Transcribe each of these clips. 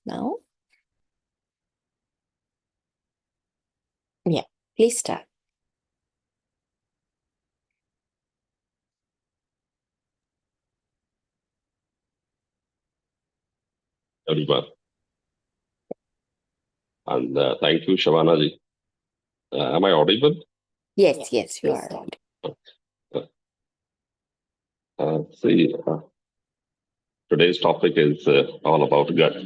now. Yeah, please start. Everyone. And thank you, Shavana ji. Am I audible? Yes, you are. See, today's topic is all about gut.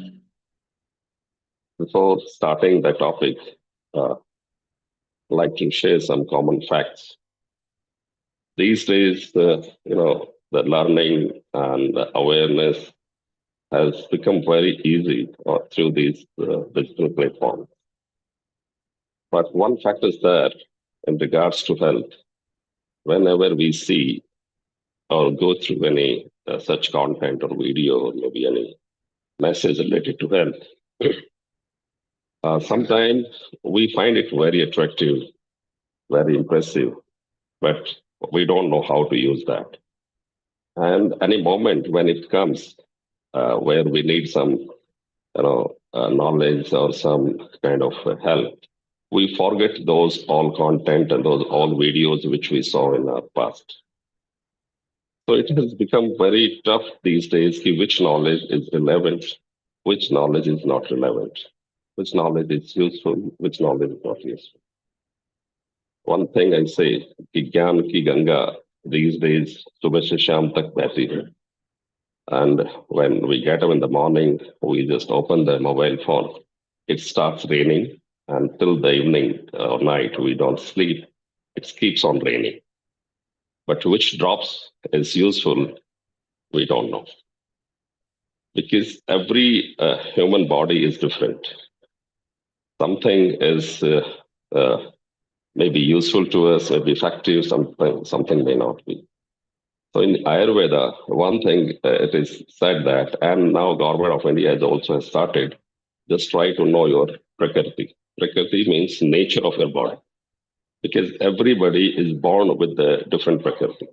Before starting the topic, I'd like to share some common facts. These days, the learning and the awareness has become very easy through these digital platforms. But one fact is that in regards to health, whenever we see or go through any such content or video or maybe any message related to health, sometimes we find it very attractive, very impressive, but we don't know how to use that. And any moment when it comes where we need some, knowledge or some kind of help, we forget those all content and those all videos which we saw in our past. So it has become very tough these days to which knowledge is relevant, which knowledge is not relevant, which knowledge is useful, which knowledge is not useful. One thing I say, कि ज्ञान की Ganga these days सुबह से शाम तक बहती है. And when we get up in the morning, we just open the mobile phone. It starts raining, and till the evening or night, we don't sleep. It keeps on raining. But which drops is useful, we don't know. Because every human body is different. Something is maybe useful to us, maybe effective, something may not be. So in Ayurveda, one thing it is said that, and now Government of India has also started, just try to know your Prakriti. Prakriti means nature of your body, because everybody is born with the different Prakriti.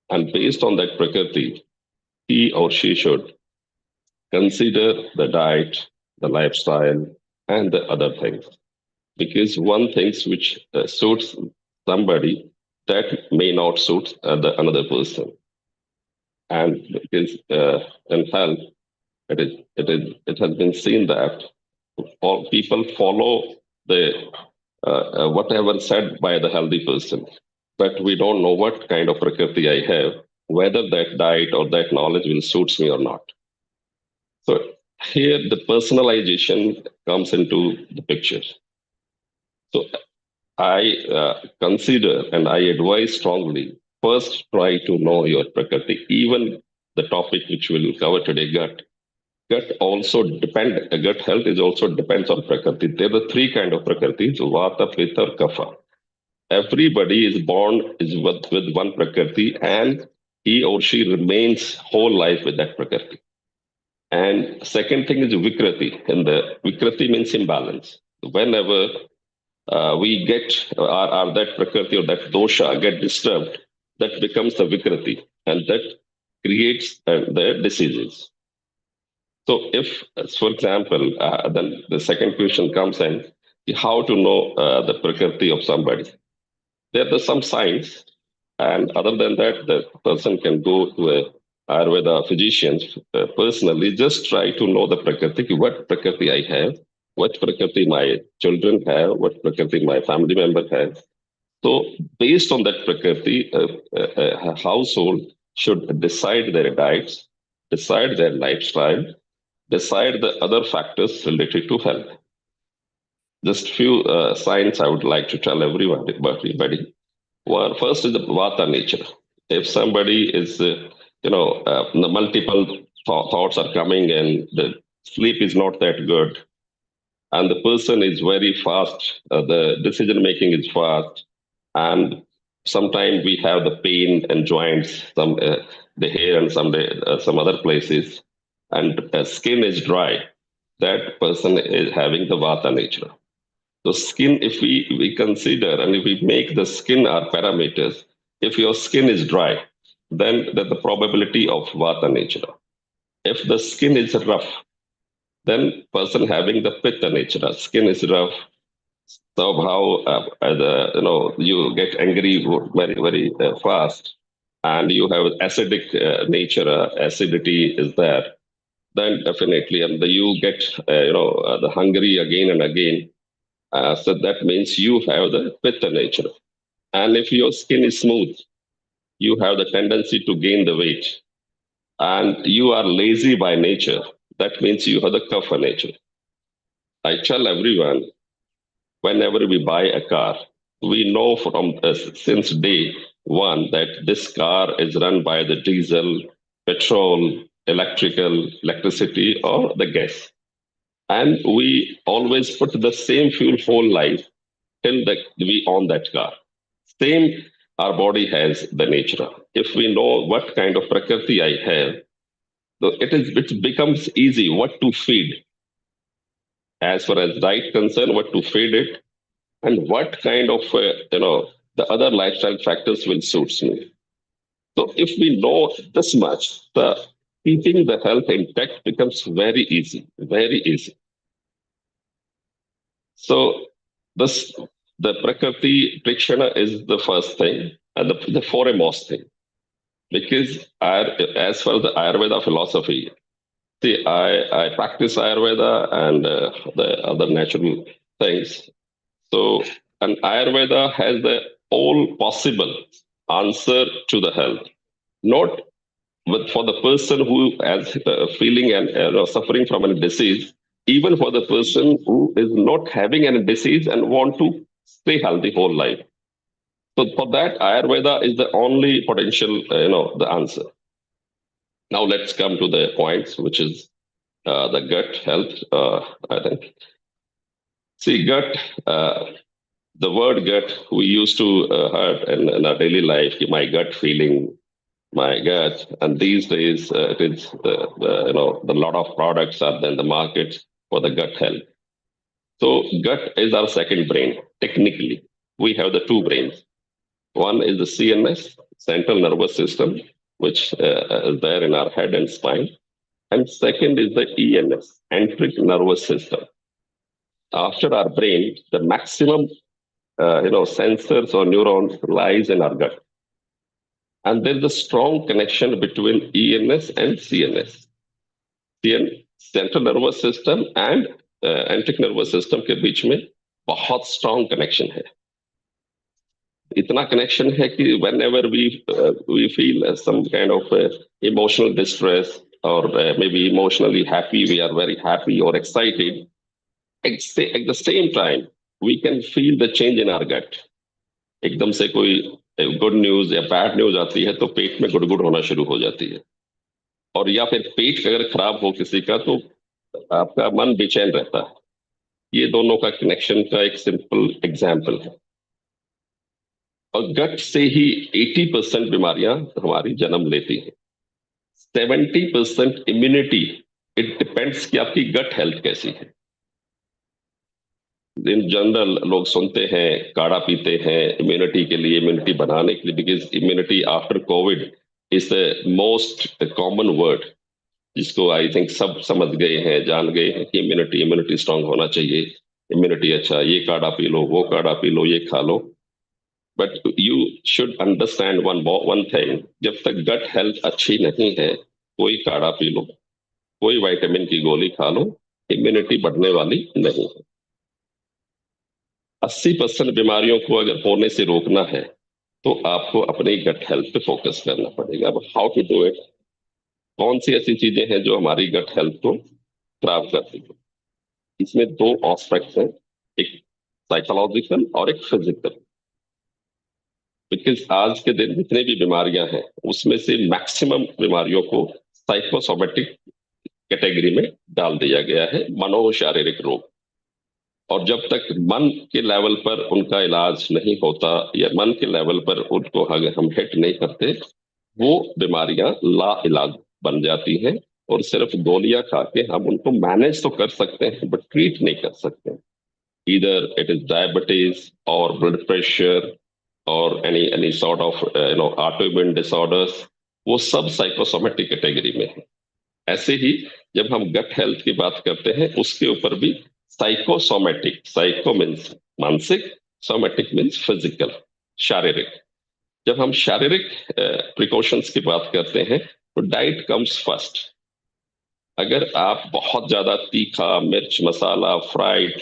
And based on that Prakriti, he or she should consider the diet, the lifestyle, and the other things. Because one thing which suits somebody, that may not suit another person. And because in health, it has been seen that all people follow the whatever said by the healthy person, but we don't know what kind of prakriti I have, whether that diet or that knowledge will suits me or not. So here the personalization comes into the picture. So I consider and I advise strongly, first try to know your prakriti. Even the topic which we'll cover today, gut. Gut also gut health is also depends on prakriti. There are three kind of prakritis, vata, pitta, or kapha. Everybody is born is with one prakriti, and he or she remains whole life with that prakriti. And second thing is vikriti, and the vikriti means imbalance. Whenever we get that prakriti or that dosha get disturbed, that becomes the vikriti, and that creates the diseases. So if, for example, then the second question comes in, how to know the prakriti of somebody? There are some signs, and other than that, the person can go to a Ayurveda physician personally, just try to know the prakriti, what prakriti I have, what prakriti my children have, what prakriti my family member has. So based on that prakriti, a household should decide their diets, decide their lifestyle, decide the other factors related to health. Just few signs I would like to tell everybody. Well, first is the vata nature. If somebody is, the multiple thoughts are coming and the sleep is not that good, and the person is very fast, the decision making is fast, and sometimes we have the pain and joints, the hair and some other places, and skin is dry. That person is having the vata nature. So skin, if we consider and if we make the skin our parameters, if your skin is dry, then the probability of vata nature. If the skin is rough, Then person having the pitta nature, skin is rough, somehow you get angry very very fast, and you have acidic nature, acidity is there. Then definitely, and you get the hungry again and again. So that means you have the pitta nature. And if your skin is smooth, you have the tendency to gain the weight. And you are lazy by nature. That means you have the kapha nature. I tell everyone, whenever we buy a car, we know from since day one that this car is run by the diesel, petrol, electricity, or the gas. And we always put the same fuel whole life till we own that car. Same, our body has the nature. If we know what kind of prakriti I have, so it becomes easy what to feed as far as diet concern, what to feed it, and what kind of the other lifestyle factors will suits me. So if we know this much, the keeping the health intact becomes very easy, very easy. So this the prakriti prikshana is the first thing and the foremost thing, because as far as the Ayurveda philosophy, see, I practice Ayurveda and the other natural things. So, an Ayurveda has the all possible answer to the health, not but for the person who is feeling and suffering from a disease, even for the person who is not having any disease and want to stay healthy whole life. So for that, Ayurveda is the only potential, the answer. Now let's come to the points, which is the gut health. I think. See, gut. The word gut we used to heard in our daily life. My gut feeling, my gut, and these days it is the lot of products are in the market for the gut health. So gut is our second brain. Technically, we have the two brains. One is the CNS, central nervous system, which is there in our head and spine, and second is the ENS, enteric nervous system. After our brain, the maximum sensors or neurons lies in our gut. And there's a strong connection between ENS and CNS. Central nervous system and एंट्रिक nervous system के बीच में बहुत strong connection है. इतना connection है कि whenever we feel some kind of emotional distress or maybe emotionally happy, we are very happy or excited. At the same time, we can feel the change in our gut. एकदम से कोई good news या bad news आती है तो पेट में गुड़गुड़ होना शुरू हो जाती है, और या फिर पेट अगर खराब हो किसी का तो आपका मन बेचैन रहता है. ये दोनों का कनेक्शन का एक सिंपल एग्जाम्पल है. और गट से ही 80% बीमारियां हमारी जन्म लेती हैं. 70% इम्यूनिटी, इट डिपेंड्स कि आपकी गट हेल्थ कैसी है. इन जनरल लोग सुनते हैं काढ़ा पीते हैं इम्यूनिटी के लिए, इम्यूनिटी बढ़ाने के लिए, because immunity after Covid is the most common word जिसको आई थिंक सब समझ गए हैं, जान गए हैं कि इम्यूनिटी इम्यूनिटी स्ट्रांग होना चाहिए. इम्यूनिटी अच्छा, ये काढ़ा पी लो, वो काढ़ा पी लो, ये खा लो. But you should understand one thing, जब तक गट हेल्थ अच्छी नहीं है, कोई काढ़ा पी लो, कोई विटामिन की गोली खा लो, इम्यूनिटी बढ़ने वाली नहीं है. 80% बीमारियों को अगर होने से रोकना है तो आपको अपनी गट हेल्थ पे फोकस करना पड़ेगा. अब हाउ टू डू इट? कौन सी ऐसी चीजें हैं जो हमारी गट हेल्थ को खराब करती है? इसमें दो एस्पेक्ट्स हैं, एक साइकोलॉजिकल और एक फिजिकल. बिकॉज आज के दिन जितने भी बीमारियां हैं उसमें से मैक्सिमम बीमारियों को साइकोसोमेटिक कैटेगरी में डाल दिया गया है, मनोशारीरिक रोग. और जब तक मन के लेवल पर उनका इलाज नहीं होता या मन के लेवल पर उनको अगर हम हिट नहीं करते, वो बीमारियां ला इलाज बन जाती हैं और सिर्फ गोलियां खा के हम उनको मैनेज तो कर सकते हैं बट ट्रीट नहीं कर सकते. ईदर इट इज डायबिटीज और ब्लड प्रेशर और any sort of autoimmune disorders, वो सब साइकोसोमेटिक कैटेगरी में है. ऐसे ही जब हम गट हेल्थ की बात करते हैं उसके ऊपर भी साइकोसोमेटिक, साइको मीन्स मानसिक, सोमेटिक मीन्स फिजिकल, शारीरिक। जब हम शारीरिक प्रिकॉशंस की बात करते हैं तो डाइट कम्स फर्स्ट। अगर आप बहुत ज्यादा तीखा, मिर्च मसाला, फ्राइड,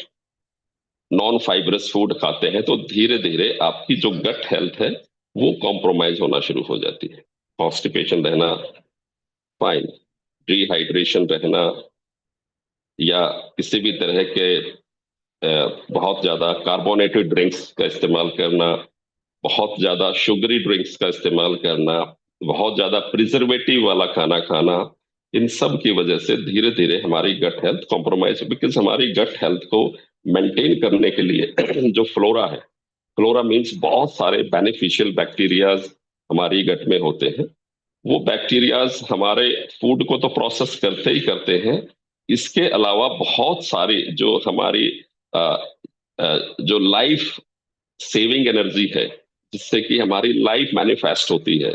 नॉन फाइब्रस फूड खाते हैं तो धीरे धीरे आपकी जो गट हेल्थ है वो कॉम्प्रोमाइज होना शुरू हो जाती है। कॉन्स्टिपेशन रहना, फाइन, डिहाइड्रेशन रहना, या किसी भी तरह के बहुत ज्यादा कार्बोनेटेड ड्रिंक्स का इस्तेमाल करना, बहुत ज्यादा शुगरी ड्रिंक्स का इस्तेमाल करना, बहुत ज्यादा प्रिजर्वेटिव वाला खाना खाना, इन सब की वजह से धीरे धीरे हमारी गट हेल्थ कॉम्प्रोमाइज, बिकॉज हमारी गट हेल्थ को मेंटेन करने के लिए जो फ्लोरा है, फ्लोरा मीन्स बहुत सारे बेनिफिशियल बैक्टीरियाज हमारी गट में होते हैं। वो बैक्टीरियाज हमारे फूड को तो प्रोसेस करते ही करते हैं, इसके अलावा बहुत सारी जो हमारी अ, जो लाइफ सेविंग एनर्जी है, जिससे कि हमारी लाइफ मैनिफेस्ट होती है,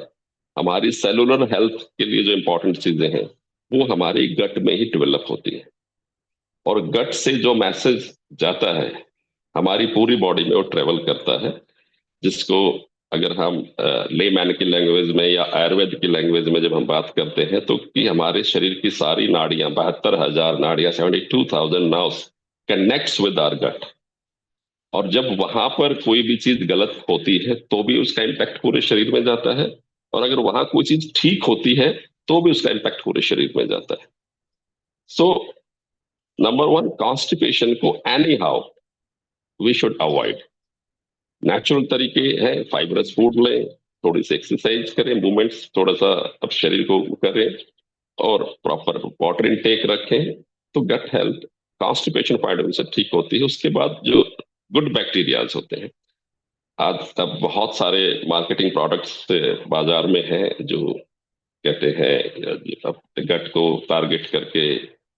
हमारी सेलुलर हेल्थ के लिए जो इंपॉर्टेंट चीजें हैं वो हमारी गट में ही डेवलप होती है। और गट से जो मैसेज जाता है हमारी पूरी बॉडी में वो ट्रेवल करता है, जिसको अगर हम लेमैन की लैंग्वेज में या आयुर्वेद की लैंग्वेज में जब हम बात करते हैं तो कि हमारे शरीर की सारी नाड़ियां, 72,000 नाड़ियां, 72,000 नर्व्स कनेक्ट्स विद आवर गट। और जब वहां पर कोई भी चीज गलत होती है तो भी उसका इम्पैक्ट पूरे शरीर में जाता है, और अगर वहां कोई चीज ठीक होती है तो भी उसका इम्पैक्ट पूरे शरीर में जाता है। सो नंबर वन, कॉन्स्टिपेशन को any how we should avoid. Natural तरीके हैं, फाइबरस फूड लें, थोड़ी सी एक्सरसाइज करें, मूवमेंट्स थोड़ा सा अब शरीर को करें, और प्रॉपर वाटर इनटेक रखें, तो gut health constipation point of view से ठीक होती है। उसके बाद जो गुड बैक्टीरियाज होते हैं, आज तब बहुत सारे मार्केटिंग प्रोडक्ट्स बाजार में हैं जो कहते हैं गट को टारगेट करके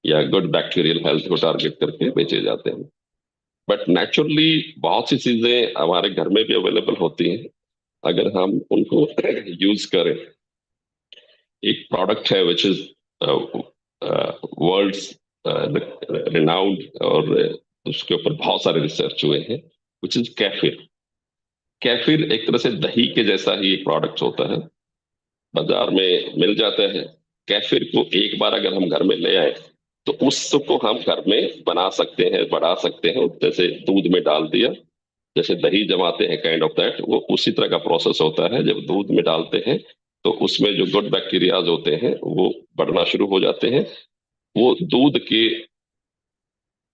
या गुड बैक्टीरियल हेल्थ को टारगेट करके बेचे जाते हैं। बट नेचुरली बहुत सी चीजें हमारे घर में भी अवेलेबल होती हैं, अगर हम उनको यूज करें। एक प्रोडक्ट है विच इज वर्ल्ड्स रिनाउंड, और उसके ऊपर बहुत सारे रिसर्च हुए हैं, विच इज कैफिर। कैफिर एक तरह से दही के जैसा ही एक प्रोडक्ट होता है, बाजार में मिल जाता है। कैफिर को एक बार अगर हम घर में ले आए तो उसको हम घर में बना सकते हैं, बढ़ा सकते हैं। जैसे दूध में डाल दिया, जैसे दही जमाते हैं, काइंड ऑफ दैट, वो उसी तरह का प्रोसेस होता है। जब दूध में डालते हैं तो उसमें जो गुड बैक्टीरियाज होते हैं वो बढ़ना शुरू हो जाते हैं। वो दूध के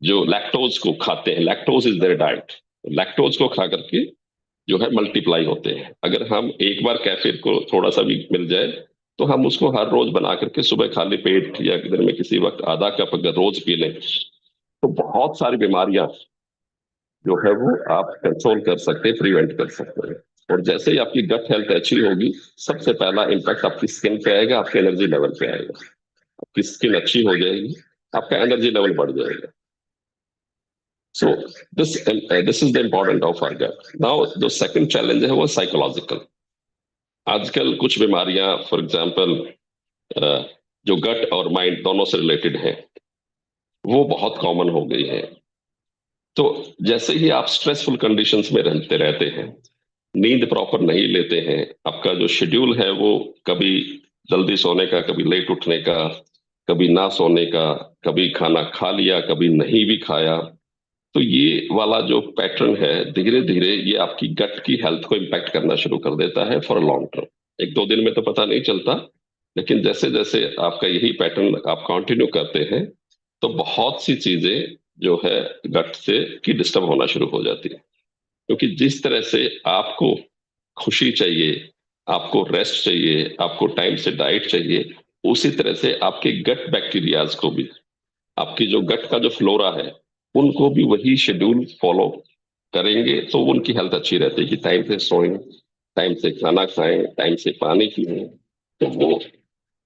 जो लैक्टोज को खाते हैं, lactose is their diet, lactose को खा करके जो है मल्टीप्लाई होते हैं। अगर हम एक बार कैफीन को थोड़ा सा भी मिल जाए तो हम उसको हर रोज बना करके सुबह खाली पेट या दिन में किसी वक्त आधा कप अगर रोज पी लें तो बहुत सारी बीमारियां जो है वो आप कंट्रोल कर सकते हैं, प्रिवेंट कर सकते हैं। और जैसे ही आपकी गट हेल्थ अच्छी होगी, सबसे पहला इम्पैक्ट आपकी स्किन पे आएगा, आपके एनर्जी लेवल पे आएगा। आपकी स्किन अच्छी हो जाएगी, आपका एनर्जी लेवल बढ़ जाएगा। So this is the important of our gut. Now जो सेकंड चैलेंज है वो साइकोलॉजिकल। आजकल कुछ बीमारियां, फॉर एग्जांपल जो गट और माइंड दोनों से रिलेटेड है, वो बहुत कॉमन हो गई है। तो जैसे ही आप स्ट्रेसफुल कंडीशंस में रहते रहते हैं, नींद प्रॉपर नहीं लेते हैं, आपका जो शेड्यूल है वो कभी जल्दी सोने का, कभी लेट उठने का, कभी ना सोने का, कभी खाना खा लिया, कभी नहीं भी खाया, तो ये वाला जो पैटर्न है धीरे धीरे ये आपकी गट की हेल्थ को इम्पैक्ट करना शुरू कर देता है फॉर लॉन्ग टर्म। एक दो दिन में तो पता नहीं चलता, लेकिन जैसे जैसे आपका यही पैटर्न आप कंटिन्यू करते हैं तो बहुत सी चीजें जो है गट से की डिस्टर्ब होना शुरू हो जाती है। क्योंकि जिस तरह से आपको खुशी चाहिए, आपको रेस्ट चाहिए, आपको टाइम से डाइट चाहिए, उसी तरह से आपके गट बैक्टीरियाज को भी, आपकी जो गट का जो फ्लोरा है उनको भी वही शेड्यूल फॉलो करेंगे तो उनकी हेल्थ अच्छी रहती है कि टाइम से सोएं, टाइम से खाना खाएं, टाइम से पानी पिएं, तो वो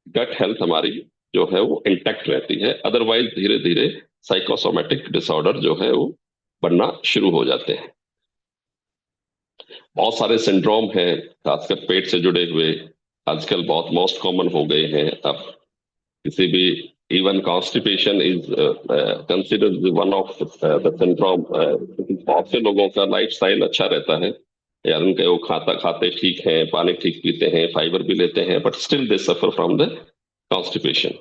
गट हेल्थ हमारी जो है वो इंटैक्ट रहती है। अदरवाइज धीरे धीरे साइकोसोमेटिक डिसऑर्डर जो है वो बनना शुरू हो जाते हैं। बहुत सारे सिंड्रोम हैं खासकर पेट से जुड़े हुए, आजकल बहुत मोस्ट कॉमन हो गए हैं। अब किसी भी even constipation is considered one of the syndrome. बहुत से लोगों का लाइफस्टाइल अच्छा रहता है, यार उनके वो खाते ठीक हैं, पानी ठीक पीते हैं, फाइबर भी लेते हैं, but still they suffer from the constipation.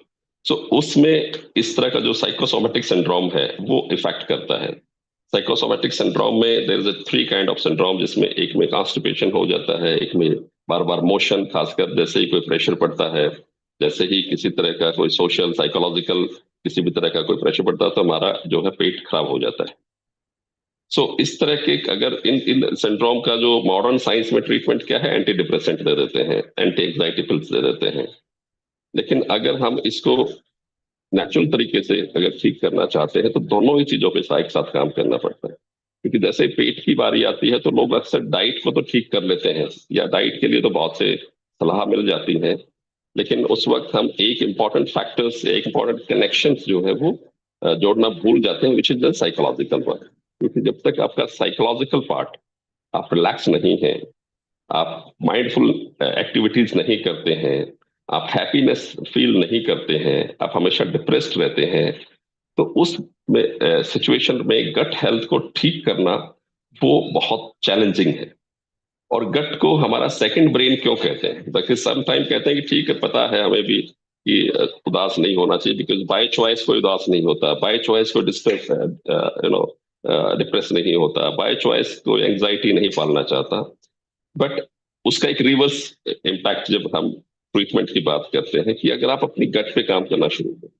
So उसमें इस तरह का जो साइकोसोमेटिक सिंड्रोम है वो इफेक्ट करता है। साइकोसोमेटिक सिंड्रोम में there is a three kind of syndrome, जिसमें एक में कॉन्स्टिपेशन हो जाता है, एक में बार बार मोशन, खासकर जैसे ही कोई प्रेशर पड़ता है, जैसे ही किसी तरह का कोई सोशल साइकोलॉजिकल किसी भी तरह का कोई प्रेशर पड़ता है तो हमारा जो है पेट खराब हो जाता है। सो इस तरह के अगर इन इन सिंड्रोम का जो मॉडर्न साइंस में ट्रीटमेंट क्या है, एंटी डिप्रेसेंट दे देते हैं, एंटी एंग्जाइटी पिल्स दे देते हैं। लेकिन अगर हम इसको नेचुरल तरीके से अगर ठीक करना चाहते हैं तो दोनों ही चीजों पे एक साथ काम करना पड़ता है। क्योंकि जैसे पेट की बारी आती है तो लोग अक्सर डाइट को तो ठीक कर लेते हैं, या डाइट के लिए तो बहुत से सलाह मिल जाती है, लेकिन उस वक्त हम एक इम्पॉर्टेंट फैक्टर्स, एक इम्पॉर्टेंट कनेक्शन जो है वो जोड़ना भूल जाते हैं, which is the psychological work. क्योंकि जब तक आपका साइकोलॉजिकल पार्ट, आप रिलैक्स नहीं है, आप माइंडफुल एक्टिविटीज नहीं करते हैं, आप हैप्पीनेस फील नहीं करते हैं, आप हमेशा डिप्रेस्ड रहते हैं, तो उस सिचुएशन में गट हेल्थ को ठीक करना वो बहुत चैलेंजिंग है। और गट को हमारा सेकंड ब्रेन क्यों कहते हैं? देखिए सम टाइम कहते हैं कि ठीक है, पता है हमें भी कि उदास नहीं होना चाहिए, बिकॉज बाय चॉइस कोई उदास नहीं होता, बाय चॉइस कोई डिस्ट्रेस यू नो डिप्रेस नहीं होता, बाय चॉइस कोई एंग्जाइटी नहीं पालना चाहता। बट उसका एक रिवर्स इम्पैक्ट जब हम ट्रीटमेंट की बात करते हैं, कि अगर आप अपनी गट पे काम करना शुरू करें,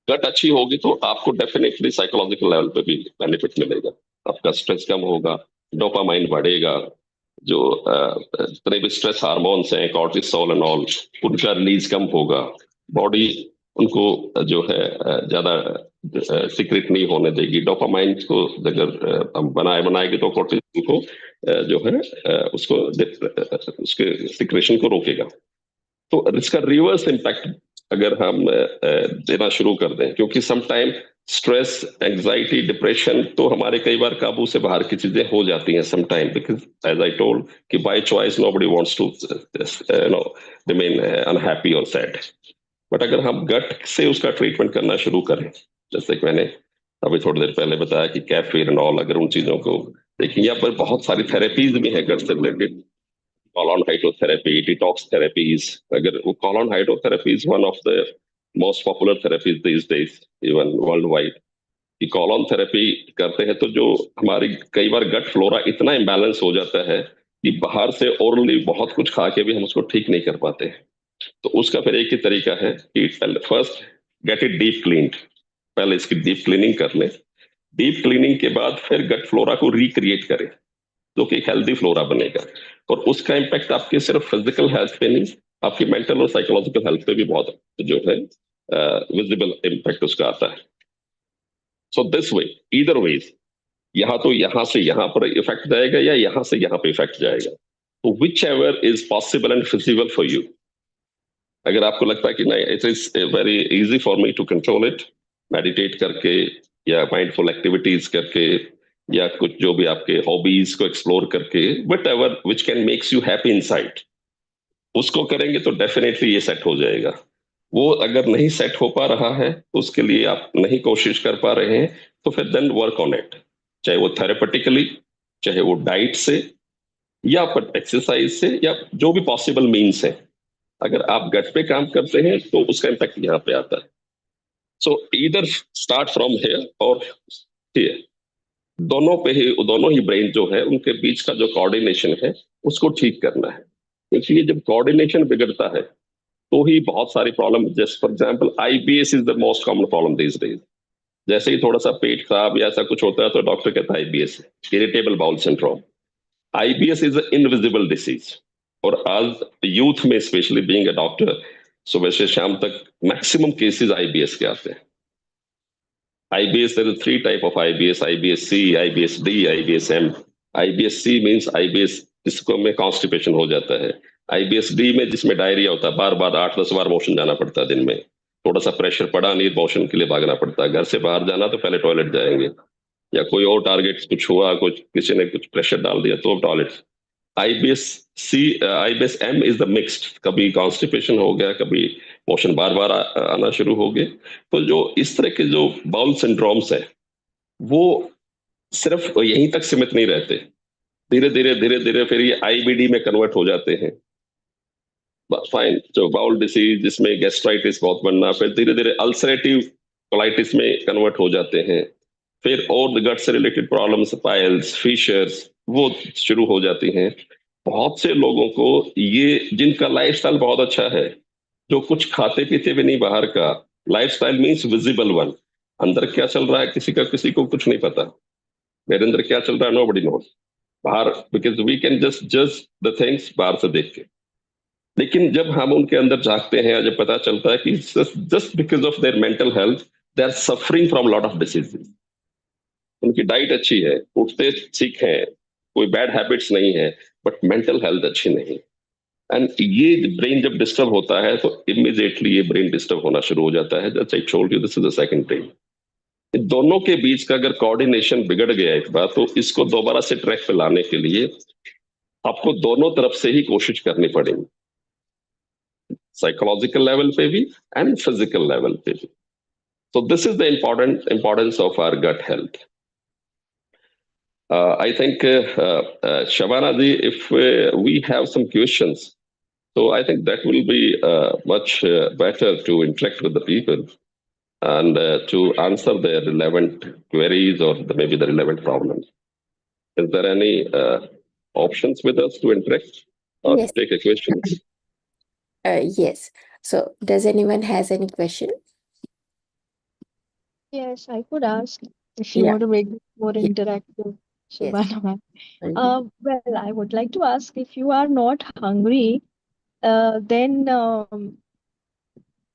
गट अच्छी होगी तो आपको डेफिनेटली साइकोलॉजिकल लेवल पे भी बेनिफिट मिलेगा। आपका स्ट्रेस कम होगा, डोपामाइन बढ़ेगा, जो जितने भी स्ट्रेस हार्मोन्स हैं, कॉर्टिसोल एंड ऑल, उनका रिलीज कम होगा। बॉडी उनको जो है ज्यादा सीक्रेट नहीं होने देगी। डोपामाइन को अगर हम बनाएगी तो कॉर्टिसोल को जो है उसको उसके सिक्रेशन को रोकेगा। तो इसका रिवर्स इम्पैक्ट अगर हम देना शुरू कर दें, क्योंकि some time stress, anxiety, depression तो हमारे कई बार काबू से बाहर की चीजें हो जाती हैं some time, because as I told कि by choice nobody wants to no remain unhappy और सैड। बट अगर हम गट से उसका ट्रीटमेंट करना शुरू करें, जैसे कि मैंने अभी थोड़ी देर पहले बताया कि कैफीन एंड ऑल, अगर उन चीजों को देखिए, यहाँ पर बहुत सारी थेरेपीज भी हैं गट से related. colon hydrotherapy, detox therapies. अगर वो colon hydrotherapy is one of the most popular therapies these days, even worldwide. कि colon therapy करते हैं तो जो हमारी कई बार गट फ्लोरा इतना इम्बैलेंस हो जाता है कि बाहर से ओरली बहुत कुछ खा के भी हम उसको ठीक नहीं कर पाते हैं। तो उसका फिर एक ही तरीका है कि first get it deep cleaned, पहले इसकी डीप क्लीनिंग कर लें। डीप क्लीनिंग के बाद फिर गट फ्लोरा को रिक्रिएट करें, जो कि एक हेल्दी फ्लोरा बनेगा। और उसका इम्पैक्ट आपके सिर्फ फिजिकल हेल्थ पे नहीं, आपकी मेंटल और साइकोलॉजिकल हेल्थ पे भी बहुत जो है विजिबल इम्पैक्ट उसका आता है। So this way, either ways, यहाँ तो यहाँ से यहाँ पर इफेक्ट जाएगा या यहाँ से यहाँ पे इफेक्ट जाएगा, तो whichever is possible and feasible for you. अगर आपको लगता है कि नहीं, it is very easy for me to control it, meditate करके या माइंडफुल एक्टिविटीज करके, या कुछ जो भी आपके हॉबीज को एक्सप्लोर करके, what ever which can makes you happy inside, उसको करेंगे तो डेफिनेटली ये सेट हो जाएगा। वो अगर नहीं सेट हो पा रहा है, उसके लिए आप नहीं कोशिश कर पा रहे हैं, तो फिर देन वर्क ऑन इट, चाहे वो थेरेपेटिकली, चाहे वो डाइट से, या एक्सरसाइज से, या जो भी पॉसिबल मीन्स है। अगर आप गट पे काम करते हैं तो उसका इम्पैक्ट यहाँ पे आता है। सो ईदर स्टार्ट फ्रॉम हेयर और हेयर, दोनों ही ब्रेन जो है उनके बीच का जो कोऑर्डिनेशन है उसको ठीक करना है। क्योंकि ये जब कोऑर्डिनेशन बिगड़ता है तो ही बहुत सारी प्रॉब्लम, जैसे for example IBS is the most common problem these days. जैसे ही थोड़ा सा पेट खराब या ऐसा कुछ होता है तो डॉक्टर कहता है IBS, irritable bowel syndrome. IBS is a invisible disease, और आज यूथ में स्पेशली बीइंग अ डॉक्टर, सुबह से शाम तक मैक्सिमम केसेस आईबीएस के आते हैं। IBS, there are three type of IBS: IBS-C, IBS-D, IBS-M. IBS-C means IBS जिसको में कॉन्स्टिपेशन हो जाता है। IBS-D में जिसमें डायरिया होता है, बार बार 8-10 बार मोशन जाना पड़ता है दिन में, थोड़ा सा प्रेशर पड़ा नहीं, मोशन के लिए भागना पड़ता है, घर से बाहर जाना तो पहले टॉयलेट जाएंगे, या कोई और टारगेट कुछ हुआ, कुछ किसी ने कुछ प्रेशर डाल दिया तो toilet. IBS-C, IBS-M is the mixed, कभी कॉन्स्टिपेशन हो गया, कभी मोशन बार बार आना शुरू हो गए। तो जो इस तरह के जो बाउल सिंड्रोम्स है वो सिर्फ यहीं तक सीमित नहीं रहते, धीरे धीरे फिर ये आईबीडी में कन्वर्ट हो जाते हैं। फाइन, जो बाउल डिसीज जिसमें गैस्ट्राइटिस बहुत बनना, फिर धीरे धीरे अल्सरेटिव कोलाइटिस में कन्वर्ट हो जाते हैं, फिर और गट से रिलेटेड प्रॉब्लम्स, पाइल्स, फिशर्स, वो शुरू हो जाती हैं। बहुत से लोगों को ये, जिनका लाइफस्टाइल बहुत अच्छा है, जो कुछ खाते पीते भी नहीं बाहर का, लाइफस्टाइल मीन्स विजिबल वन, अंदर क्या चल रहा है किसी को कुछ नहीं पता, मेरे अंदर क्या चल रहा है नो बडी नोस, बाहर बिकॉज वी कैन जस्ट जज द थिंग्स बाहर से देख के। लेकिन जब हम उनके अंदर झांकते हैं, जब पता चलता है कि just because of their mental health they are suffering from lot of diseases, उनकी डाइट अच्छी है, उठते ठीक है, कोई बैड हैबिट्स नहीं है, बट मेंटल हेल्थ अच्छी नहीं। एंड ये ब्रेन जब डिस्टर्ब होता है तो इमिडिएटली ये ब्रेन डिस्टर्ब होना शुरू हो जाता है। जैसे I told you, this is the second brain. इन दोनों के बीच का अगर कोऑर्डिनेशन बिगड़ गया एक बार, तो इसको दोबारा से ट्रैक पे लाने के लिए आपको दोनों तरफ से ही कोशिश करनी पड़ेगी, साइकोलॉजिकल लेवल पे भी एंड फिजिकल लेवल पे भी। So this is the importance of our gut health. I think Shabana ji, if we have some questions, so I think that will be much better to interact with the people and to answer their relevant queries or maybe the relevant problems. Is there any options with us to interact or Yes. take a question? Yes. So does anyone has any question? Yes, I could ask if you Yeah. want to make it more Ye- interactive, Yes. Shabana ma'am. Mhm. Well, I would like to ask if you are not hungry, then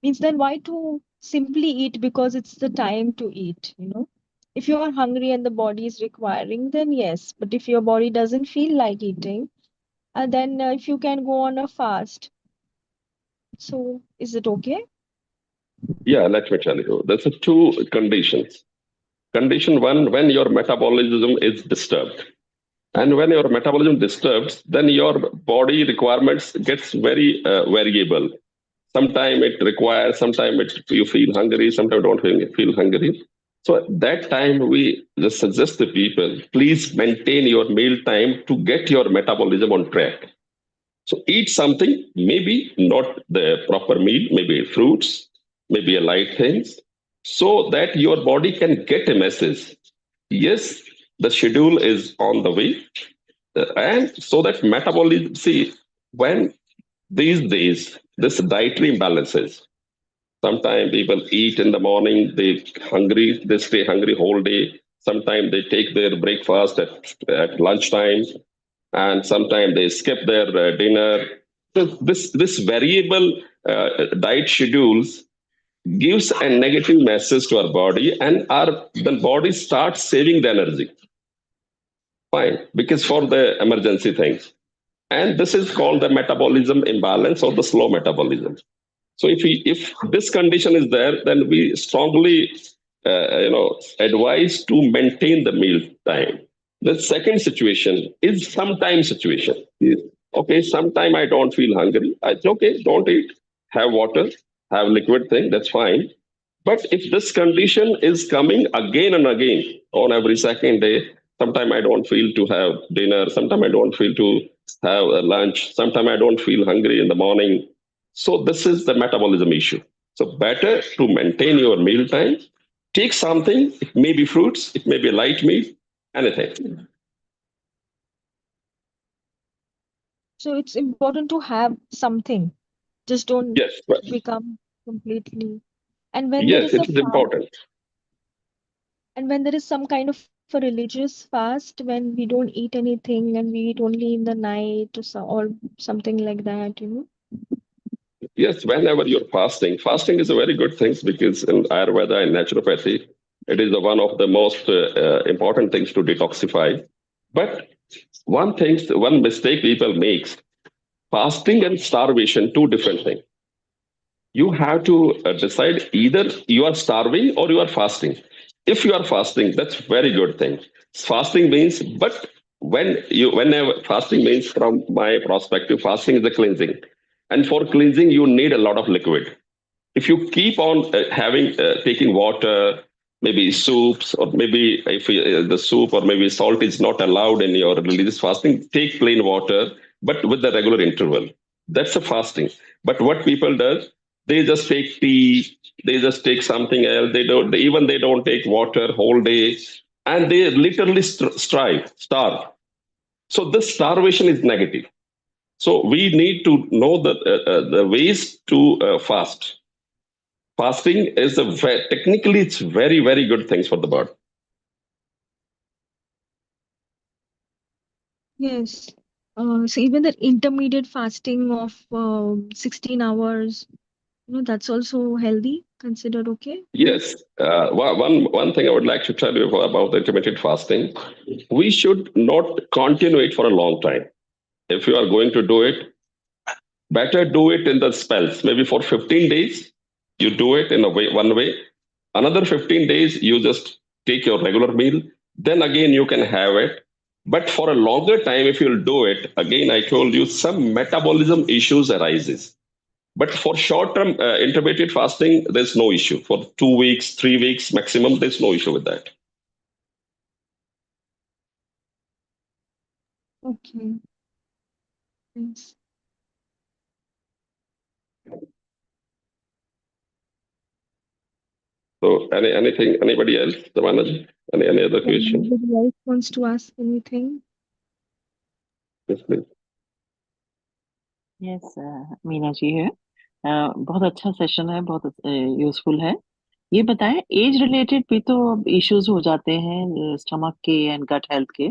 means then why to simply eat because it's the time to eat, you know? If you are hungry and the body is requiring, then yes. But if your body doesn't feel like eating, then if you can go on a fast, so is it okay? Yeah, let me tell you. There's two conditions. Condition one, when your metabolism is disturbed. And when your metabolism disturbs, then your body requirements gets very variable. Sometimes it requires, sometimes you feel hungry, sometimes don't feel hungry. So at that time, we just suggest the people, please maintain your meal time to get your metabolism on track. So eat something, maybe not the proper meal, maybe fruits, maybe a light things, so that your body can get a message. Yes, the schedule is on the way, and so that metabolism. See, when these days this dietary imbalances. Sometimes people eat in the morning, they hungry, they stay hungry whole day. Sometimes they take their breakfast at lunchtime, and sometimes they skip their dinner. So this variable diet schedules gives a negative message to our body, and our the body starts saving the energy. Fine, because for the emergency things, and this is called the metabolism imbalance or the slow metabolism. So if this condition is there, then we strongly advise to maintain the meal time. The second situation is sometime situation. Okay, sometime I don't feel hungry. It's okay, don't eat. Have water, have liquid thing, that's fine. But if this condition is coming again and again on every second day, sometime I don't feel to have dinner, sometime I don't feel to have a lunch, sometime I don't feel hungry in the morning. So this is the metabolism issue. So better to maintain your meal time. Take something, it may be fruits, it may be a light meal, anything. So it's important to have something. Just don't Yes, well, become completely. And when there yes, is a it is fast, important. and when there is some kind of a religious fast, when we don't eat anything and we eat only in the night or something like that, you know. Yes, whenever you're fasting, fasting is a very good thing because in Ayurveda and naturopathy, it is one of the most important things to detoxify. But one mistake people makes, fasting and starvation, two different things. You have to decide either you are starving or you are fasting. If you are fasting, that's very good thing. Fasting means, but whenever fasting means, from my perspective, fasting is the cleansing, and for cleansing you need a lot of liquid. if you keep on taking water, maybe soups, or maybe if the soup or maybe salt is not allowed in your religious fasting, take plain water, but with the regular interval. That's a fasting. But what people does, they just take tea, they just take something else. They don't take water whole day, and they literally starve. So this starvation is negative. So we need to know the ways to fast. Fasting is technically it's very good things for the body. Yes. So even the intermediate fasting of 16 hours, that's also healthy, considered okay? Yes. One thing I would like to tell you about intermittent fasting, we should not continue it for a long time. If you are going to do it, better do it in the spells. Maybe for 15 days, you do it in a way, one way. Another 15 days, you just take your regular meal. Then again, you can have it. But for a longer time, if you'll do it, again, I told you some metabolism issues arises. But for short-term intermittent fasting, there's no issue. For 2 weeks, 3 weeks maximum, there's no issue with that. Okay. Thanks. So anything, anybody else, Savanaji? Any other question? Anybody else wants to ask anything? Yes, please. Yes Meena ji है। बहुत अच्छा session है, बहुत useful है। ये बताएं, age related भी तो इश्यूज हो जाते हैं स्टमक के एंड गट हेल्थ के,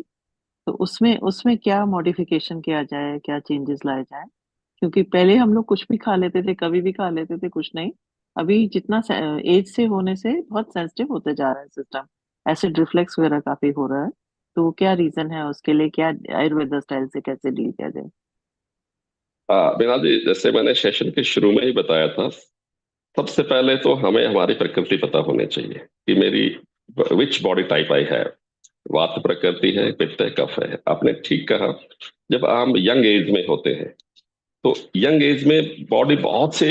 तो उसमें उसमें क्या मॉडिफिकेशन किया जाए, क्या चेंजेस लाए जाए? क्योंकि पहले हम लोग कुछ भी खा लेते थे, कभी भी खा लेते थे, कुछ नहीं। अभी जितना एज से होने से बहुत सेंसिटिव होते जा रहा है सिस्टम, एसिड रिफ्लेक्स वगैरह काफी हो रहा है। तो क्या रीजन है उसके लिए, क्या आयुर्वेदा स्टाइल से कैसे डील किया जाए? बिना जी, जैसे मैंने सेशन के शुरू में ही बताया था, सबसे पहले तो हमें हमारी प्रकृति पता होनी चाहिए कि मेरी विच बॉडी टाइप आई है। वात प्रकृति है, पित्त है, कफ है। आपने ठीक कहा। जब हम यंग एज में होते हैं, तो यंग एज में बॉडी बहुत से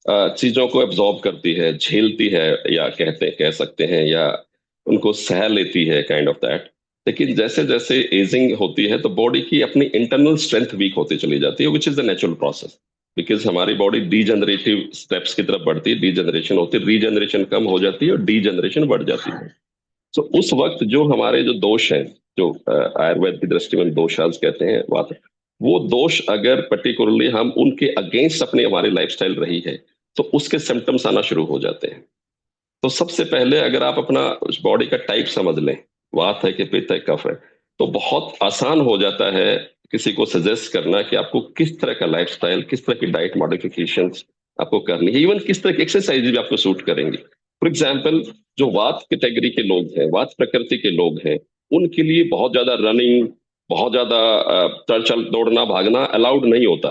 चीजों को एब्जॉर्ब करती है, झेलती है, या कह सकते हैं, या उनको सह लेती है, काइंड ऑफ दैट। लेकिन जैसे जैसे एजिंग होती है, तो बॉडी की अपनी इंटरनल स्ट्रेंथ वीक होती चली जाती है, which is the natural process. Because हमारी बॉडी डीजनरेटिव स्टेप्स की तरफ बढ़ती है, डीजनरेशन होती है, रीजनरेशन कम हो जाती है और डीजनरेशन बढ़ जाती है। तो उस वक्त जो हमारे जो दोष हैं, जो आयुर्वेद की दृष्टि में दोषाज कहते हैं, बात, वो दोष अगर पर्टिकुलरली हम उनके अगेंस्ट अपनी हमारी लाइफस्टाइल रही है, तो उसके सिम्टम्स आना शुरू हो जाते हैं। तो सबसे पहले अगर आप अपना उस बॉडी का टाइप समझ लें, वात है कि पित्त है, कफ है, तो बहुत आसान हो जाता है किसी को सजेस्ट करना कि आपको किस तरह का लाइफस्टाइल, किस तरह की डाइट मॉडिफिकेशन आपको करनी है, इवन किस तरह की एक्सरसाइज भी आपको सूट करेंगी। फॉर एग्जाम्पल, जो वात कैटेगरी के लोग हैं, वात प्रकृति के लोग हैं, उनके लिए बहुत ज्यादा रनिंग, बहुत ज्यादा चल चल दौड़ना भागना अलाउड नहीं होता।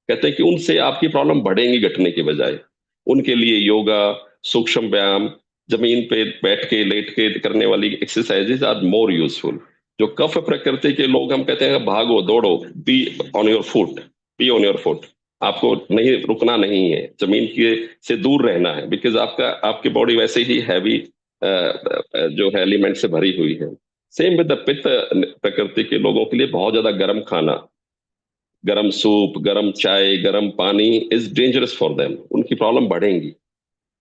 कहते हैं कि उनसे आपकी प्रॉब्लम बढ़ेंगी घटने के बजाय। उनके लिए योगा, सूक्ष्म व्यायाम, जमीन पे बैठ के लेट के करने वाली एक्सरसाइजेज आर मोर यूजफुल। जो कफ प्रकृति के लोग, हम कहते हैं भागो दौड़ो, be on your foot, be on your foot, आपको नहीं रुकना, नहीं है जमीन के से दूर रहना है, बिकॉज आपकी बॉडी वैसे ही हैवी जो है एलिमेंट से भरी हुई है। सेम विद द पित्त प्रकृति के लोगों के लिए बहुत ज्यादा गर्म खाना, गर्म सूप, गर्म चाय, गर्म पानी इज डेंजरस फॉर देम, उनकी प्रॉब्लम बढ़ेंगी।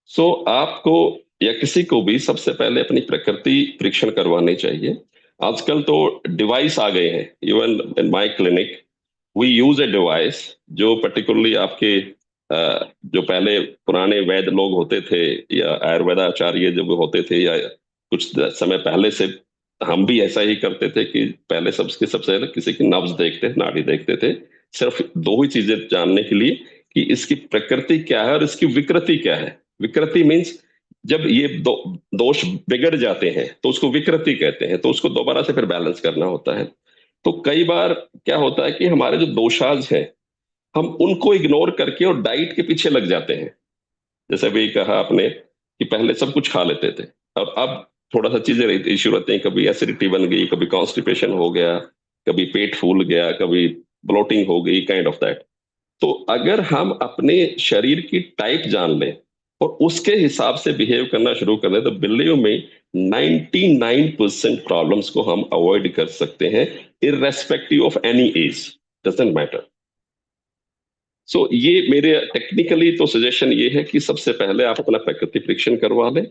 सो आपको या किसी को भी सबसे पहले अपनी प्रकृति परीक्षण करवानी चाहिए। आजकल तो डिवाइस आ गए हैं, even in my clinic we use a device जो पर्टिकुलरली आपके जो पहले पुराने वैद्य लोग होते थे या आयुर्वेदाचार्य जब होते थे, या कुछ समय पहले से हम भी ऐसा ही करते थे कि पहले सबसे पहले किसी की नब्ज देखते, नाड़ी देखते थे, सिर्फ दो ही चीजें जानने के लिए कि इसकी प्रकृति क्या है और इसकी विकृति क्या है। विकृति मीन्स जब ये दोष बिगड़ जाते हैं तो उसको विकृति कहते हैं, तो उसको दोबारा से फिर बैलेंस करना होता है। तो कई बार क्या होता है कि हमारे जो दोषाज हैं, हम उनको इग्नोर करके और डाइट के पीछे लग जाते हैं। जैसे अभी कहा आपने कि पहले सब कुछ खा लेते थे, और अब थोड़ा सा चीजें इश्यू रहते हैं, कभी एसिडिटी बन गई, कभी कॉन्स्टिपेशन हो गया, कभी पेट फूल गया, कभी ब्लोटिंग हो गई, काइंड ऑफ दैट। तो अगर हम अपने शरीर की टाइप जान लें, और उसके हिसाब से बिहेव करना शुरू कर दें तो बिल्लियों में 99% प्रॉब्लम्स को हम अवॉइड कर सकते हैं, irrespective of any age, doesn't matter. So ये मेरे टेक्निकली तो सजेशन ये है कि सबसे पहले आप अपना प्रकृति परीक्षण करवा लें,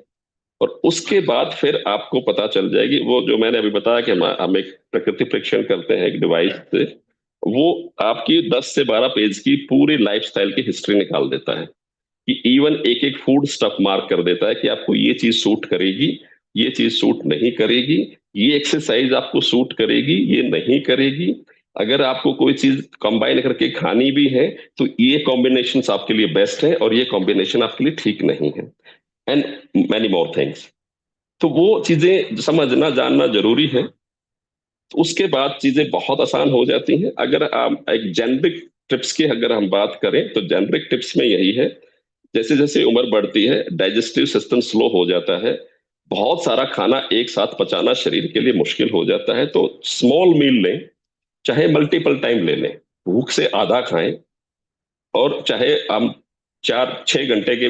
और उसके बाद फिर आपको पता चल जाएगी, वो जो मैंने अभी बताया कि हम एक प्रकृति परीक्षण करते हैं एक डिवाइस से, वो आपकी 10 से 12 पेज की पूरी लाइफस्टाइल की हिस्ट्री निकाल देता है, कि इवन एक एक फूड स्टफ मार्क कर देता है कि आपको ये चीज सूट करेगी, ये चीज सूट नहीं करेगी, ये एक्सरसाइज आपको सूट करेगी, ये नहीं करेगी। अगर आपको कोई चीज कंबाइन करके खानी भी है तो ये कॉम्बिनेशन आपके लिए बेस्ट है और ये कॉम्बिनेशन आपके लिए ठीक नहीं है, एंड मैनी मोर थिंग्स। तो वो चीजें समझना जानना जरूरी है। तो उसके बाद चीजें बहुत आसान हो जाती हैं। अगर आप एक जेनरिक टिप्स की अगर हम बात करें तो जेनरिक टिप्स में यही है, जैसे जैसे उम्र बढ़ती है डाइजेस्टिव सिस्टम स्लो हो जाता है, बहुत सारा खाना एक साथ पचाना शरीर के लिए मुश्किल हो जाता है, तो स्मॉल मील लें, चाहे मल्टीपल टाइम ले लें, भूख से आधा खाएं, और चाहे हम 4-6 घंटे के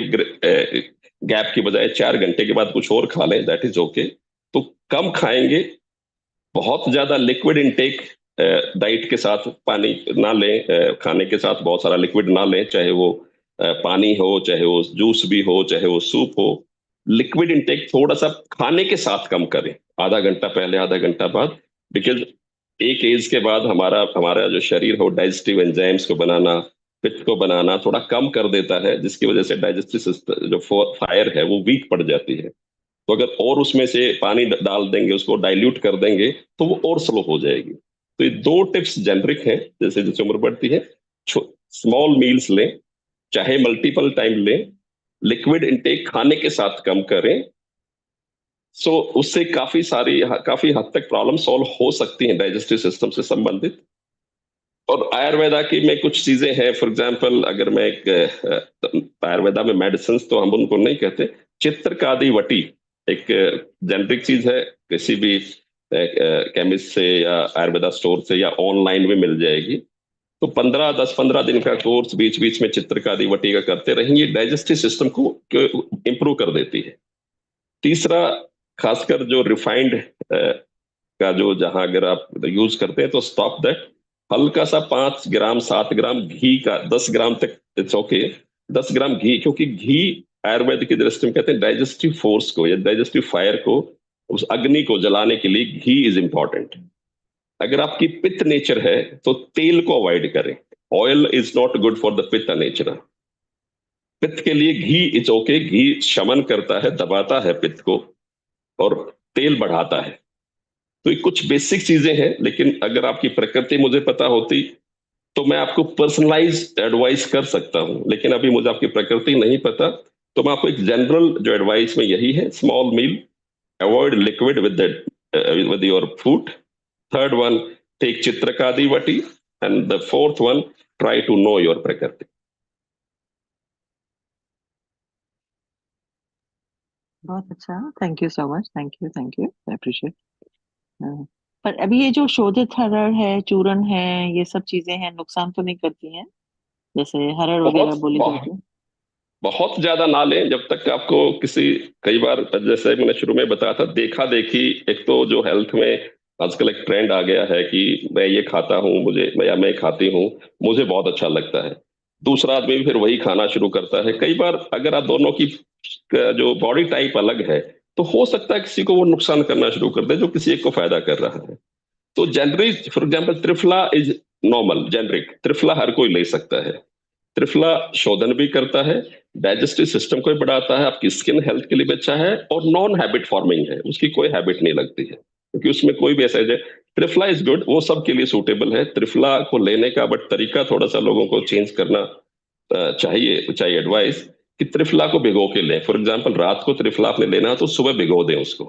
गैप की बजाय 4 घंटे के बाद कुछ और खा लें, दैट इज ओके। तो कम खाएंगे, बहुत ज्यादा लिक्विड इनटेक डाइट के साथ पानी ना लें, खाने के साथ बहुत सारा लिक्विड ना लें, चाहे वो पानी हो, चाहे वो जूस भी हो, चाहे वो सूप हो। लिक्विड इनटेक थोड़ा सा खाने के साथ कम करें, आधा घंटा पहले आधा घंटा बाद, बिकॉज एक एज के बाद हमारा हमारा जो शरीर हो डाइजेस्टिव एंजाइम्स को बनाना, पित्त को बनाना थोड़ा कम कर देता है, जिसकी वजह से डाइजेस्टिव सिस्टम जो फायर है वो वीक पड़ जाती है। तो अगर और उसमें से पानी डाल देंगे, उसको डाइल्यूट कर देंगे, तो वो और स्लो हो जाएगी। तो ये दो टिप्स जेनरिक हैं, जैसे जैसे उम्र बढ़ती है स्मॉल मील्स लें, चाहे मल्टीपल टाइम लें, लिक्विड इनटेक खाने के साथ कम करें। सो उससे काफी हद तक प्रॉब्लम सॉल्व हो सकती हैं डाइजेस्टिव सिस्टम से संबंधित। और आयुर्वेदा की में कुछ चीजें हैं, फॉर एग्जांपल अगर मैं एक आयुर्वेदा में मेडिसिन तो हम उनको नहीं कहते, चित्रकादि वटी एक जेनरिक चीज है, किसी भी केमिस्ट से या आयुर्वेदा स्टोर से या ऑनलाइन भी मिल जाएगी। तो 10-15 दिन का कोर्स बीच बीच में चित्रकादि वटी का करते रहेंगे, डाइजेस्टिव सिस्टम को इम्प्रूव कर देती है। तीसरा, खासकर जो रिफाइंड का जो जहां अगर आप यूज करते हैं तो स्टॉप दैट, हल्का सा 5 ग्राम 7 ग्राम घी का, 10 ग्राम तक इट्स ओके, 10 ग्राम घी, क्योंकि घी आयुर्वेद की दृष्टि में कहते हैं डाइजेस्टिव फोर्स को या डाइजेस्टिव फायर को, उस अग्नि को जलाने के लिए घी इज इंपॉर्टेंट। अगर आपकी पित्त नेचर है तो तेल को अवॉइड करें, oil is not good for the पित्त नेचर। पित्त के लिए घी इज ओके, घी शमन करता है, दबाता है पित्त को, और तेल बढ़ाता है। तो ये कुछ बेसिक चीजें हैं, लेकिन अगर आपकी प्रकृति मुझे पता होती तो मैं आपको पर्सनलाइज एडवाइस कर सकता हूं, लेकिन अभी मुझे आपकी प्रकृति नहीं पता। तो मैं आपको एक जनरल जो एडवाइस में यही है, small meal, avoid liquid with your food. Third one, take Chitrakadi Vati, and the fourth one, try to know your prakriti. बहुत अच्छा, thank you so much, thank you, I appreciate. पर अभी ये जो शोधित हरड़ है, चूर्ण है, ये सब चीजें हैं, नुकसान तो नहीं करती हैं जैसे हरड़ वगैरह बहुत बोली बहुत जाती है? बहुत ज्यादा ना लें, जब तक आपको किसी, कई बार जैसे मैंने शुरू में बताया था, देखा देखी, एक तो जो हेल्थ में आजकल एक ट्रेंड आ गया है कि मैं ये खाता हूँ, मुझे या मैं खाती हूँ, मुझे बहुत अच्छा लगता है, दूसरा आदमी भी फिर वही खाना शुरू करता है। कई बार अगर आप दोनों की जो बॉडी टाइप अलग है तो हो सकता है किसी को वो नुकसान करना शुरू कर दे जो किसी एक को फायदा कर रहा है। तो generally for example Triphala is normal, generic Triphala हर कोई ले सकता है। त्रिफला शोधन भी करता है, डाइजेस्टिव सिस्टम को भी बढ़ाता है, आपकी स्किन हेल्थ के लिए भी अच्छा है, और नॉन हैबिट फॉर्मिंग है, उसकी कोई हैबिट नहीं लगती है, क्योंकि उसमें कोई भी ऐसा है। त्रिफला इज गुड, वो सबके लिए सूटेबल है। त्रिफला को लेने का बट तरीका थोड़ा सा लोगों को चेंज करना चाहिए, चाहिए एडवाइस कि त्रिफला को भिगो के लें। फॉर एग्जाम्पल रात को त्रिफला आपने लेना है तो सुबह भिगो दें उसको,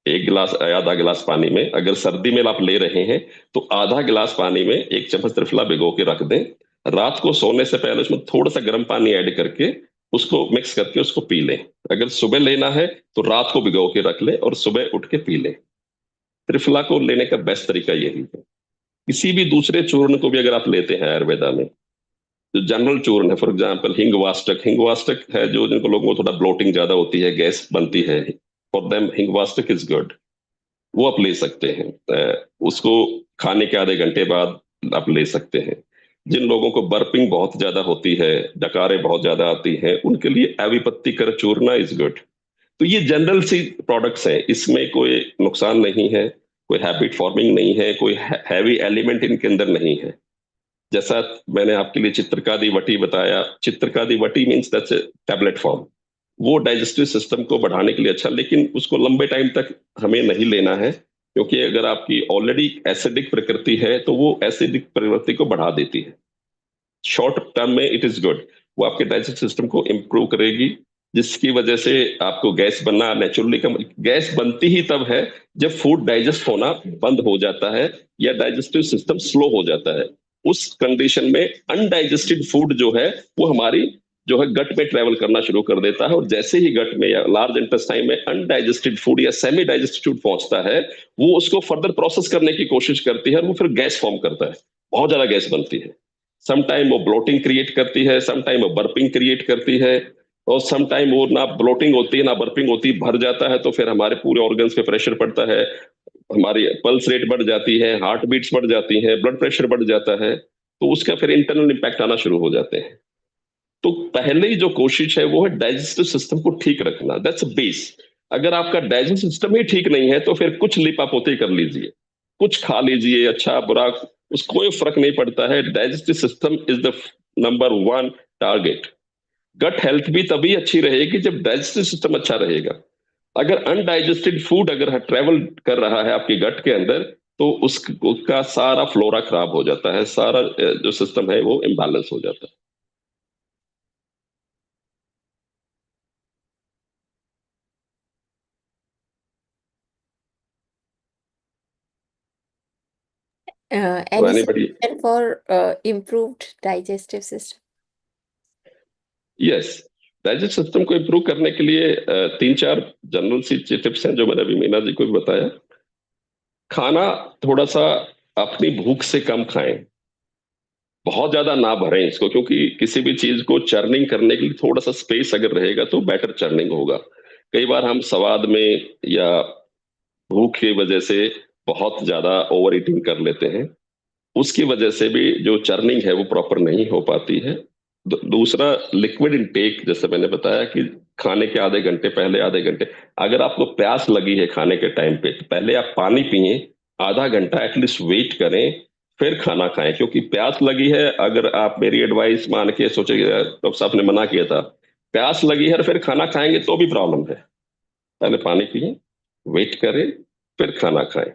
1 गिलास आधा गिलास पानी में। अगर सर्दी में आप ले रहे हैं तो आधा गिलास पानी में 1 चम्मच त्रिफला भिगो के रख दें। रात को सोने से पहले उसमें थोड़ा सा गर्म पानी ऐड करके उसको मिक्स करके उसको पी लें। अगर सुबह लेना है तो रात को भिगो के रख लें और सुबह उठ के पी लें। त्रिफला को लेने का बेस्ट तरीका यही है। किसी भी दूसरे चूर्ण को भी अगर आप लेते हैं आयुर्वेदा में, जो जनरल चूर्ण है, फॉर एग्जाम्पल हिंगवास्टक है, जो जिनको लोगों को थोड़ा ब्लोटिंग ज्यादा होती है, गैस बनती है, फॉर देम हिंगवास्टक इज गुड, वो आप ले सकते हैं। उसको खाने के आधे घंटे बाद आप ले सकते हैं। जिन लोगों को बर्पिंग बहुत ज्यादा होती है, डकारें बहुत ज्यादा आती हैं, उनके लिए एविपत्ति कर चूर्ण इज गुड। तो ये जनरल सी प्रोडक्ट्स हैं, इसमें कोई नुकसान नहीं है, कोई हैबिट फॉर्मिंग नहीं है, कोई हैवी एलिमेंट इनके अंदर नहीं है। जैसा मैंने आपके लिए चित्रकादी वटी बताया, चित्रकादी वटी मीन्स दैट्स टैबलेट फॉर्म। वो डाइजेस्टिव सिस्टम को बढ़ाने के लिए अच्छा, लेकिन उसको लंबे टाइम तक हमें नहीं लेना है, क्योंकि अगर आपकी ऑलरेडी एसिडिक प्रकृति है तो वो एसिडिक प्रवृत्ति को बढ़ा देती है। शॉर्ट टर्म में इट इज गुड, वो आपके डाइजेस्टिव सिस्टम को इम्प्रूव करेगी, जिसकी वजह से आपको गैस बनना नेचुरली कम। गैस बनती ही तब है जब फूड डाइजेस्ट होना बंद हो जाता है या डाइजेस्टिव सिस्टम स्लो हो जाता है। उस कंडीशन में अनडाइजेस्टेड फूड जो है वो हमारी जो है गट में ट्रेवल करना शुरू कर देता है, और जैसे ही गट में या लार्ज इंटेस्टाइन में अनडाइजेस्टेड फूड या सेमी डाइजेस्टेड फूड पहुंचता है, वो उसको फर्दर प्रोसेस करने की कोशिश करती है और वो फिर गैस फॉर्म करता है, बहुत ज्यादा गैस बनती है। सम टाइम वो ब्लोटिंग क्रिएट करती है, सम टाइम वो बर्पिंग क्रिएट करती है, और सम टाइम वो ना ब्लोटिंग होती है ना बर्पिंग होती है, भर जाता है तो फिर हमारे पूरे ऑर्गन्स पे प्रेशर पड़ता है, हमारी पल्स रेट बढ़ जाती है, हार्ट बीट्स बढ़ जाती हैं, ब्लड प्रेशर बढ़ जाता है, तो उसका फिर इंटरनल इम्पैक्ट आना शुरू हो जाते हैं। तो पहले ही जो कोशिश है वो है डाइजेस्टिव सिस्टम को ठीक रखना, दैट्स बेस। अगर आपका डाइजेस्टिव सिस्टम ही ठीक नहीं है तो फिर कुछ लिपापोती कर लीजिए, कुछ खा लीजिए, अच्छा बुरा उसको कोई फर्क नहीं पड़ता है। Digestive system is the number one target. Gut health भी तभी अच्छी रहेगी जब डाइजेस्टिव सिस्टम अच्छा रहेगा। अगर अनडाइजेस्टेड फूड अगर ट्रेवल कर रहा है आपके गट के अंदर, तो उसका सारा फ्लोरा खराब हो जाता है, सारा जो सिस्टम है वो इम्बैलेंस हो जाता है। तो Any anybody? suggestion for improved digestive system? Yes, digest system को इम्प्रूव करने के लिए तीन चार जनरल सी टिप्स हैं जो मैंने अभी मीना जी को भी बताया। खाना थोड़ा सा अपनी भूख से कम खाएं, बहुत ज्यादा ना भरें इसको, क्योंकि किसी भी चीज को चर्निंग करने के लिए थोड़ा सा स्पेस अगर रहेगा तो बेटर चर्निंग होगा। कई बार हम स्वाद में या भूख की वजह से बहुत ज्यादा ओवर ईटिंग कर लेते हैं, उसकी वजह से भी जो चर्निंग है वो प्रॉपर नहीं हो पाती है। दूसरा, लिक्विड इनटेक, जैसे मैंने बताया कि खाने के आधे घंटे पहले, आधे घंटे अगर आपको प्यास लगी है खाने के टाइम पे, तो पहले आप पानी पिए, आधा घंटा एटलीस्ट वेट करें, फिर खाना खाएं। क्योंकि प्यास लगी है, अगर आप मेरी एडवाइस मान के सोचे डॉक्टर साहब ने मना किया था, प्यास लगी है और फिर खाना खाएंगे तो भी प्रॉब्लम है। पहले पानी पिए, वेट करें, फिर खाना खाएं।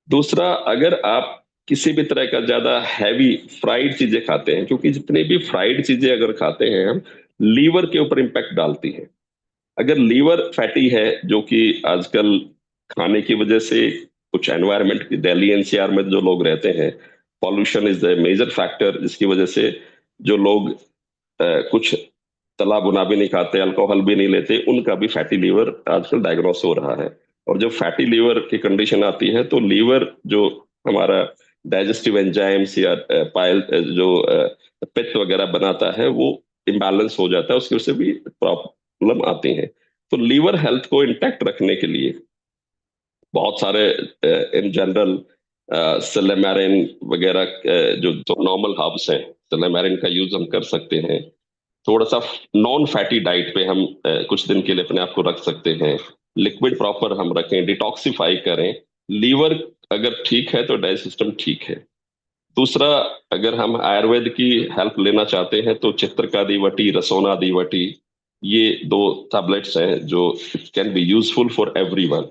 दूसरा, अगर आप किसी भी तरह का ज्यादा हैवी फ्राइड चीजें खाते हैं, क्योंकि जितनी भी फ्राइड चीजें अगर खाते हैं हम, लीवर के ऊपर इम्पैक्ट डालती है। अगर लीवर फैटी है, जो कि आजकल खाने की वजह से कुछ एनवायरनमेंट की, दिल्ली एनसीआर में जो लोग रहते हैं, pollution is the major factor, जिसकी वजह से जो लोग कुछ तला भुना भी नहीं खाते, अल्कोहल भी नहीं लेते, उनका भी फैटी लीवर आजकल डायग्नोस हो रहा है। और जब फैटी लीवर की कंडीशन आती है तो लीवर जो हमारा डाइजेस्टिव एंजाइम्स या पाइल जो पित्त वगैरह बनाता है वो इम्बैलेंस हो जाता है, उसकी वजह से भी प्रॉब्लम आती है। तो लीवर हेल्थ को इंटैक्ट रखने के लिए बहुत सारे इन जनरल सेलेमैरिन वगैरह जो नॉर्मल हर्ब्स हैं, सेलेमैरिन का यूज हम कर सकते हैं। थोड़ा सा नॉन फैटी डाइट पे हम कुछ दिन के लिए अपने आप को रख सकते हैं। लिक्विड प्रॉपर हम रखें, डिटॉक्सिफाई करें। लीवर अगर ठीक है तो डाइजेस्ट सिस्टम ठीक है। दूसरा, अगर हम आयुर्वेद की हेल्प लेना चाहते हैं तो चित्रकादी वटी, रसोनादी वटी, ये दो टैबलेट्स हैं जो can be useful for everyone.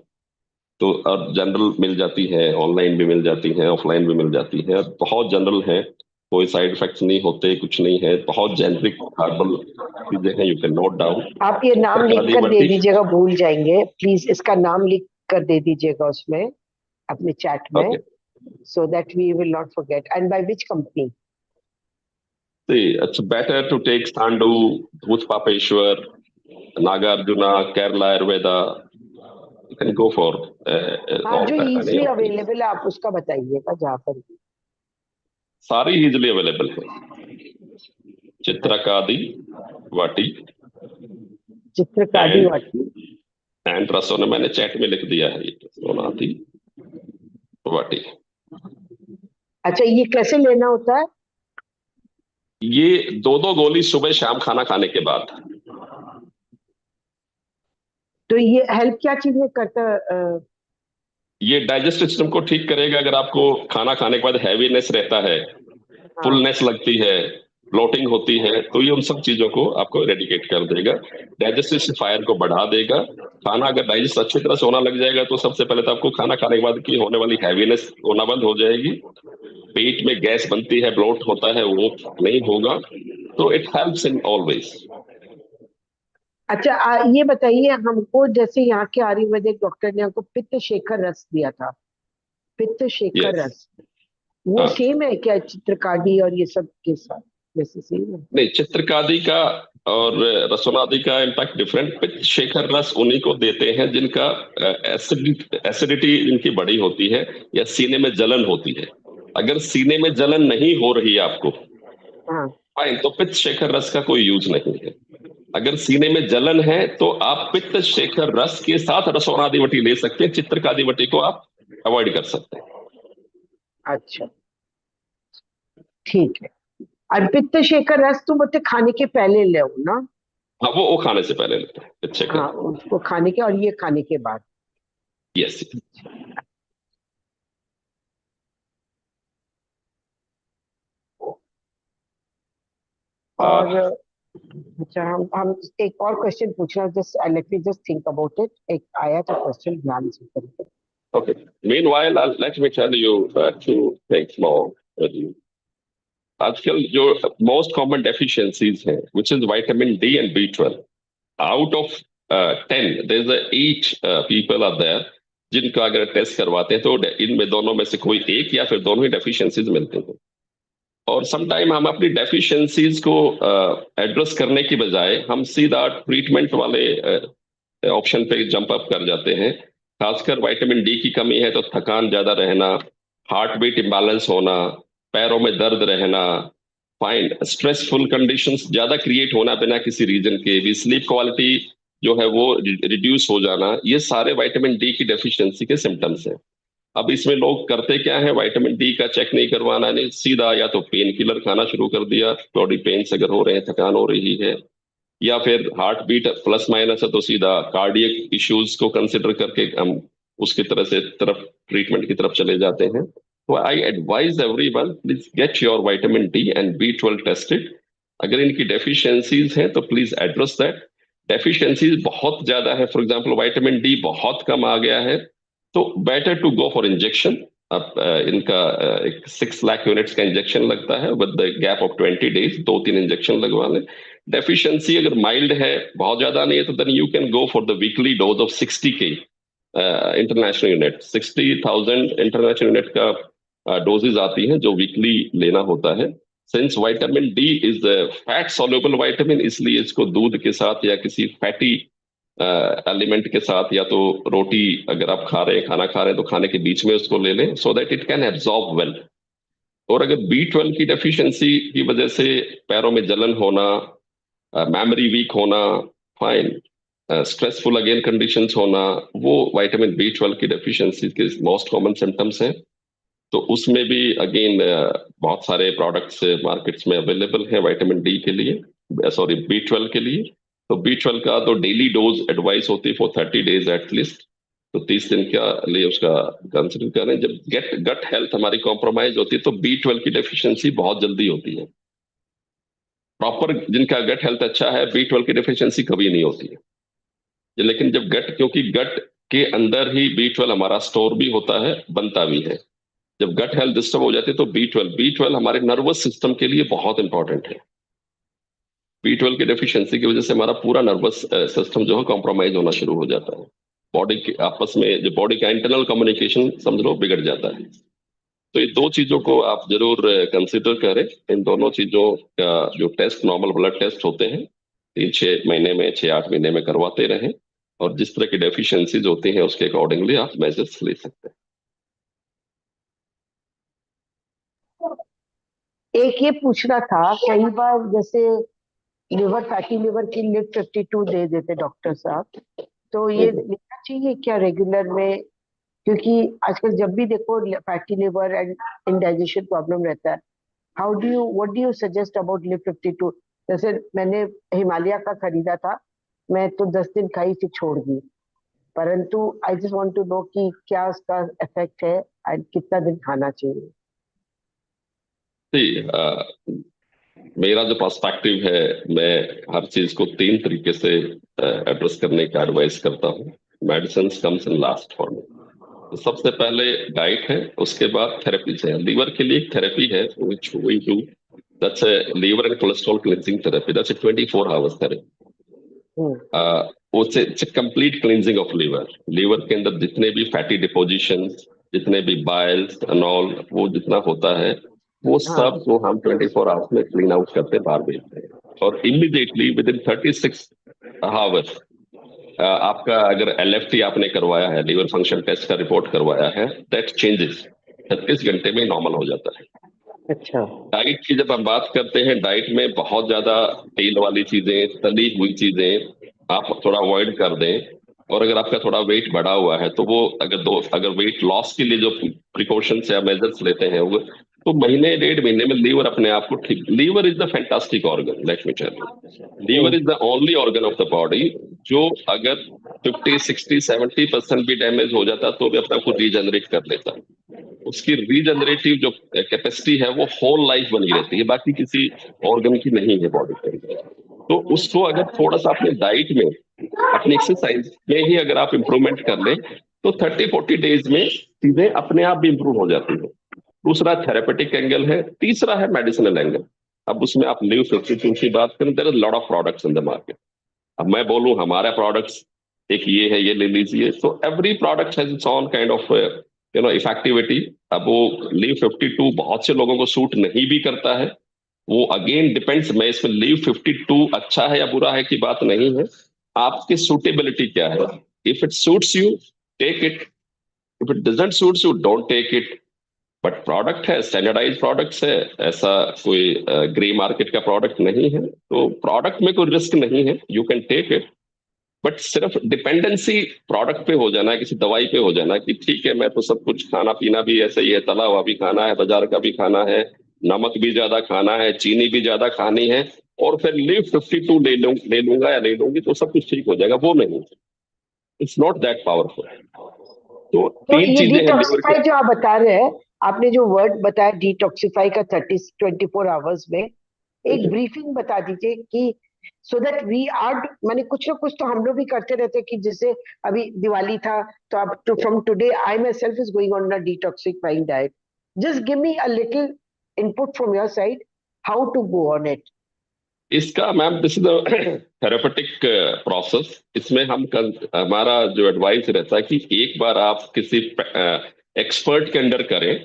तो अब जनरल मिल जाती है, ऑनलाइन भी मिल जाती है, ऑफलाइन भी मिल जाती है, बहुत जनरल है, कोई साइड इफेक्ट्स नहीं होते, कुछ नहीं है, बहुत जेनरिक हर्बल चीजें हैं, यू कैन नोट डाउन। आप ये नाम लिख चित्रकादी कर दे वटी, दीजिएगा, भूल जाएंगे प्लीज, इसका नाम लिख कर दे दीजिएगा उसमें अपने चैट में, okay. so that we will not forget. And by which company? See, it's better to take Sandu, Bhuth Papeshwar, Nagarjuna, Kerala Ayurveda. You can go for हाँ, all जो any easily of these. Available है आप उसका बताइएगा जहाँ पर भी। सारी इजिली अवेलेबल है। चित्रकादी वाटी चित्रकादी एंड वाटी। रसोना, मैंने चैट में लिख दिया है, ये रसोनादी वाटी। अच्छा, ये कैसे लेना होता है? ये 2-2 गोली सुबह शाम खाना खाने के बाद। तो ये हेल्प क्या चीज में करता है? ये डाइजेस्टिव सिस्टम को ठीक करेगा। अगर आपको खाना खाने के बाद हैवीनेस रहता है, हाँ। फुलनेस लगती है, ब्लोटिंग होती है, तो ये उन सब चीजों को आपको एरेडिकेट कर देगा। डाइजेस्टिव फायर को बढ़ा देगा। खाना अगर डाइजेस्ट अच्छी तरह से होना लग जाएगा तो सबसे पहले तो आपको खाना खाने के बाद की होने वाली हैवीनेस होना बंद हो जाएगी। पेट में गैस बनती है, ब्लोट होता है, वो नहीं होगा। तो इट हेल्प्स इन ऑलवेज। अच्छा, ये बताइए हमको, जैसे यहाँ के आयुर्वेदिक डॉक्टर ने हमको पित्त शेखर रस दिया था, पित्त शेखर यस। रस, वो हाँ, सेम है क्या चित्रकादी और ये सब के साथ? वैसे सेम है? नहीं, चित्रकादी का और रसोनादी का इम्पैक्ट डिफरेंट। पित्त शेखर रस उन्हीं को देते हैं जिनका एसिडिटी जिनकी बड़ी होती है या सीने में जलन होती है। अगर सीने में जलन नहीं हो रही है आपको, हाँ। फाइन, तो पित्त शेखर रस का कोई यूज नहीं है। अगर सीने में जलन है तो आप पित्त शेखर रस के साथ रसोनादी वटी ले सकते हैं। चित्रकादी वटी को आप अवॉइड कर सकते हैं। अच्छा, ठीक है। और पित्त शेखर रस तो बोलते खाने के पहले ले ना? हाँ, वो खाने से पहले लेते हैं पित्त शेखर। हाँ, उसको खाने के, और ये खाने के बाद। यस। और अच्छा, हम एक और क्वेश्चन पूछना, just let me just think about it. एक आया था क्वेश्चन, ध्यान से करिए। Okay. Meanwhile, let me tell you two things more with you. आजकल जो मोस्ट कॉमन डेफिशिएंसीज हैं, which is vitamin D and B12. Out of 10, there's 8 people are there जिनका अगर टेस्ट करवाते हैं तो इनमें दोनों में से कोई एक या फिर दोनों ही डेफिशिएंसीज मिलते हैं। और समटाइम हम अपनी डेफिशिएंसीज को एड्रेस करने की बजाय हम सीधा ट्रीटमेंट वाले ऑप्शन पे जंप अप कर जाते हैं। खासकर विटामिन डी की कमी है तो थकान ज्यादा रहना, हार्ट बीट इम्बैलेंस होना, पैरों में दर्द रहना, फाइन स्ट्रेसफुल कंडीशंस ज्यादा क्रिएट होना बिना किसी रीजन के भी, स्लीप क्वालिटी जो है वो रिड्यूस हो जाना, ये सारे विटामिन डी की डेफिशिएंसी के सिम्टम्स हैं। अब इसमें लोग करते क्या है, विटामिन डी का चेक नहीं करवाना, नहीं सीधा या तो पेन किलर खाना शुरू कर दिया, बॉडी पेन्स अगर हो रहे हैं, थकान हो रही है, या फिर हार्ट बीट प्लस माइनस है तो सीधा कार्डियक इश्यूज को कंसिडर करके हम उसकी तरफ ट्रीटमेंट की तरफ चले जाते हैं। तो I advise everyone, please get your vitamin D and B12 tested. अगर इनकी डेफिशिएंसीज हैं तो प्लीज एड्रेस दैट। डेफिशिएंसीज बहुत ज्यादा है, फॉर एग्जांपल विटामिन डी बहुत कम आ गया है, तो better to go for injection. अब इनका एक 6 लाख यूनिट्स का इंजेक्शन लगता है with the gap of 20 days, 2-3 injection लगवा लें। डेफिशिएंसी अगर माइल्ड है, बहुत ज्यादा नहीं है, तो then you can go for the weekly dose of 60K international unit. 60,000 international unit का डोजेज आती हैं जो वीकली लेना होता है। Since vitamin D is fat soluble vitamin, इसलिए इसको दूध के साथ या किसी फैटी एलिमेंट के साथ, या तो रोटी अगर आप खा रहे हैं, खाना खा रहे हैं, तो खाने के बीच में उसको ले लें so that it can absorb well. और अगर B12 की डेफिशिएंसी की वजह से पैरों में जलन होना, मेमोरी वीक होना, फाइन स्ट्रेसफुल अगेन कंडीशंस होना, वो विटामिन B12 की डेफिशिएंसी के मोस्ट कॉमन सिम्टम्स हैं। तो उसमें भी अगेन बहुत सारे प्रोडक्ट्स मार्केट्स में अवेलेबल हैं विटामिन डी के लिए, सॉरी B12 के लिए। तो B12 का तो डेली डोज एडवाइस होती है फॉर 30 days एटलीस्ट। तो 30 दिन का लिए उसका कंसिडर करें। जब गट हेल्थ हमारी कॉम्प्रोमाइज होती है तो B12 की डेफिशिएंसी बहुत जल्दी होती है। प्रॉपर जिनका गट हेल्थ अच्छा है, B12 की डेफिशिएंसी कभी नहीं होती है। लेकिन जब क्योंकि गट के अंदर ही B12 हमारा स्टोर भी होता है, बनता भी है। जब गट हेल्थ डिस्टर्ब हो जाती है तो B12 हमारे नर्वस सिस्टम के लिए बहुत इंपॉर्टेंट है। B12 की डेफिशिएंसी की वजह से हमारा पूरा नर्वस सिस्टम जो है कॉम्प्रोमाइज होना शुरू हो जाता है। बॉडी के आपस में जो बॉडी का इंटरनल कम्युनिकेशन समझ लो बिगड़ जाता है। तो ये दो चीजों को आप जरूर कंसिडर करें। इन दोनों चीजों का जो टेस्ट, नॉर्मल ब्लड टेस्ट होते हैं, 3-6 महीने में, 6-8 महीने में करवाते रहें। और जिस तरह की डेफिशिएंसीज होती हैं उसके अकॉर्डिंगली आप मेजर्स ले सकते हैं। एक ये पूछना था, कई बार जैसे लिवर, फैटी लिवर की लिव 52 दे देते डॉक्टर साहब, तो ये लेना चाहिए क्या रेगुलर में? क्योंकि आजकल जब भी देखो fatty liver and indigestion problem रहता है। How do you, what do you suggest about live 52? जैसे मैंने हिमालय का खरीदा था, मैं तो 10 दिन खाई फिर छोड़ दी, परंतु I just want to know कि क्या उसका इफेक्ट है एंड कितना दिन खाना चाहिए। See, मेरा जो पर्सपेक्टिव है, मैं हर चीज को 3 तरीके से एड्रेस करने का एडवाइस करता हूँ। Medicine comes in last form. तो सबसे पहले डाइट है, उसके बाद थेरेपीज है। लीवर के लिए एक थेरेपी है which we do, that's a liver and cholesterol cleansing therapy, that's a 24 hours therapy। वो complete cleansing of liver. Liver के अंदर जितने भी फैटी डिपोजिशन, जितने भी बाइल्स एंड ऑल, वो जितना होता है, वो सब को हम 24 आवर्स में क्लीन आउट करते बाहर भेजते हैं। और इमीडिएटली विद इन 36 आवर्स आपका अगर LFT आपने करवाया है, लीवर फंक्शन टेस्ट का रिपोर्ट करवाया है, दैट चेंजेस 36 घंटे में नॉर्मल हो जाता है। अच्छा। डाइट की जब हम बात करते हैं, डाइट में बहुत ज्यादा तेल वाली चीजें, तली हुई चीजें आप थोड़ा अवॉइड कर दें। और अगर आपका थोड़ा वेट बढ़ा हुआ है तो वो अगर वेट लॉस के लिए जो प्रिकॉशंस या मेजर्स लेते हैं वो, तो महीने 1.5 महीने में लीवर अपने आप को ठीक। Liver is the fantastic organ, let me tell you. Liver is the only organ of the body जो अगर 50, 60, 70% भी डैमेज हो जाता तो भी अपने आप को रीजनरेट कर लेता है। उसकी रीजनरेटिव जो कैपेसिटी है वो होल लाइफ बनी रहती है, बाकी किसी ऑर्गन की नहीं है बॉडी के अंदर। तो उसको अगर थोड़ा सा अपने डाइट में, अपनी एक्सरसाइज में ही अगर आप इंप्रूवमेंट कर लें, तो 30-40 डेज में चीजें अपने आप भी इंप्रूव हो जाती है। दूसरा थेरेपेटिक एंगल है, तीसरा है मेडिसिनल एंगल। अब उसमें आप लिव 52 की बात करें, there is lot of products in the market. अब मैं बोलूं हमारा प्रोडक्ट्स एक ये है, ये ले लीजिए, तो every product has its own kind of effectivity. अब वो लीव 52 बहुत से लोगों को सूट नहीं भी करता है, वो अगेन डिपेंड्स। मैं इसमें लीव 52 अच्छा है या बुरा है की बात नहीं है, आपकी सूटेबिलिटी क्या है। If it suits you, take it. If it doesn't suits you, don't take it. But product है, स्टैंडर्डाइज प्रोडक्ट्स है, ऐसा कोई ग्रे मार्केट का प्रोडक्ट नहीं है, तो प्रोडक्ट में कोई रिस्क नहीं है, you can take it. But सिर्फ डिपेंडेंसी प्रोडक्ट पे हो जाना है, किसी दवाई पे हो जाना है कि ठीक है मैं तो सब कुछ, खाना पीना भी ऐसा ही है, तला हुआ भी खाना है, बाजार का भी खाना है, नमक भी ज्यादा खाना है, चीनी भी ज्यादा खानी है, और फिर लिव 52 ले लूंगा या ले लूंगी तो सब कुछ ठीक हो जाएगा, वो नहीं। It's not that powerful. तो तो तीन ये चीजें हैं लिवर के। डिटॉक्सिफाई जो आप बता रहे हैं, आपने जो वर्ड बताया डिटॉक्सिफाई का 24 आवर्स में, एक ब्रीफिंग बता दीजिए कि सो दैट वी आर, मैंने कुछ ना कुछ तो हम लोग भी करते रहते हैं कि जैसे अभी दिवाली था, तो अब तो from today I myself is going on a detoxifying diet. Just give me a little input from your side, how to go on it. इसका ma'am, this is therapeutic process. इसमें हमारा जो एडवाइस रहता है कि एक बार आप किसी एक्सपर्ट के अंडर करें।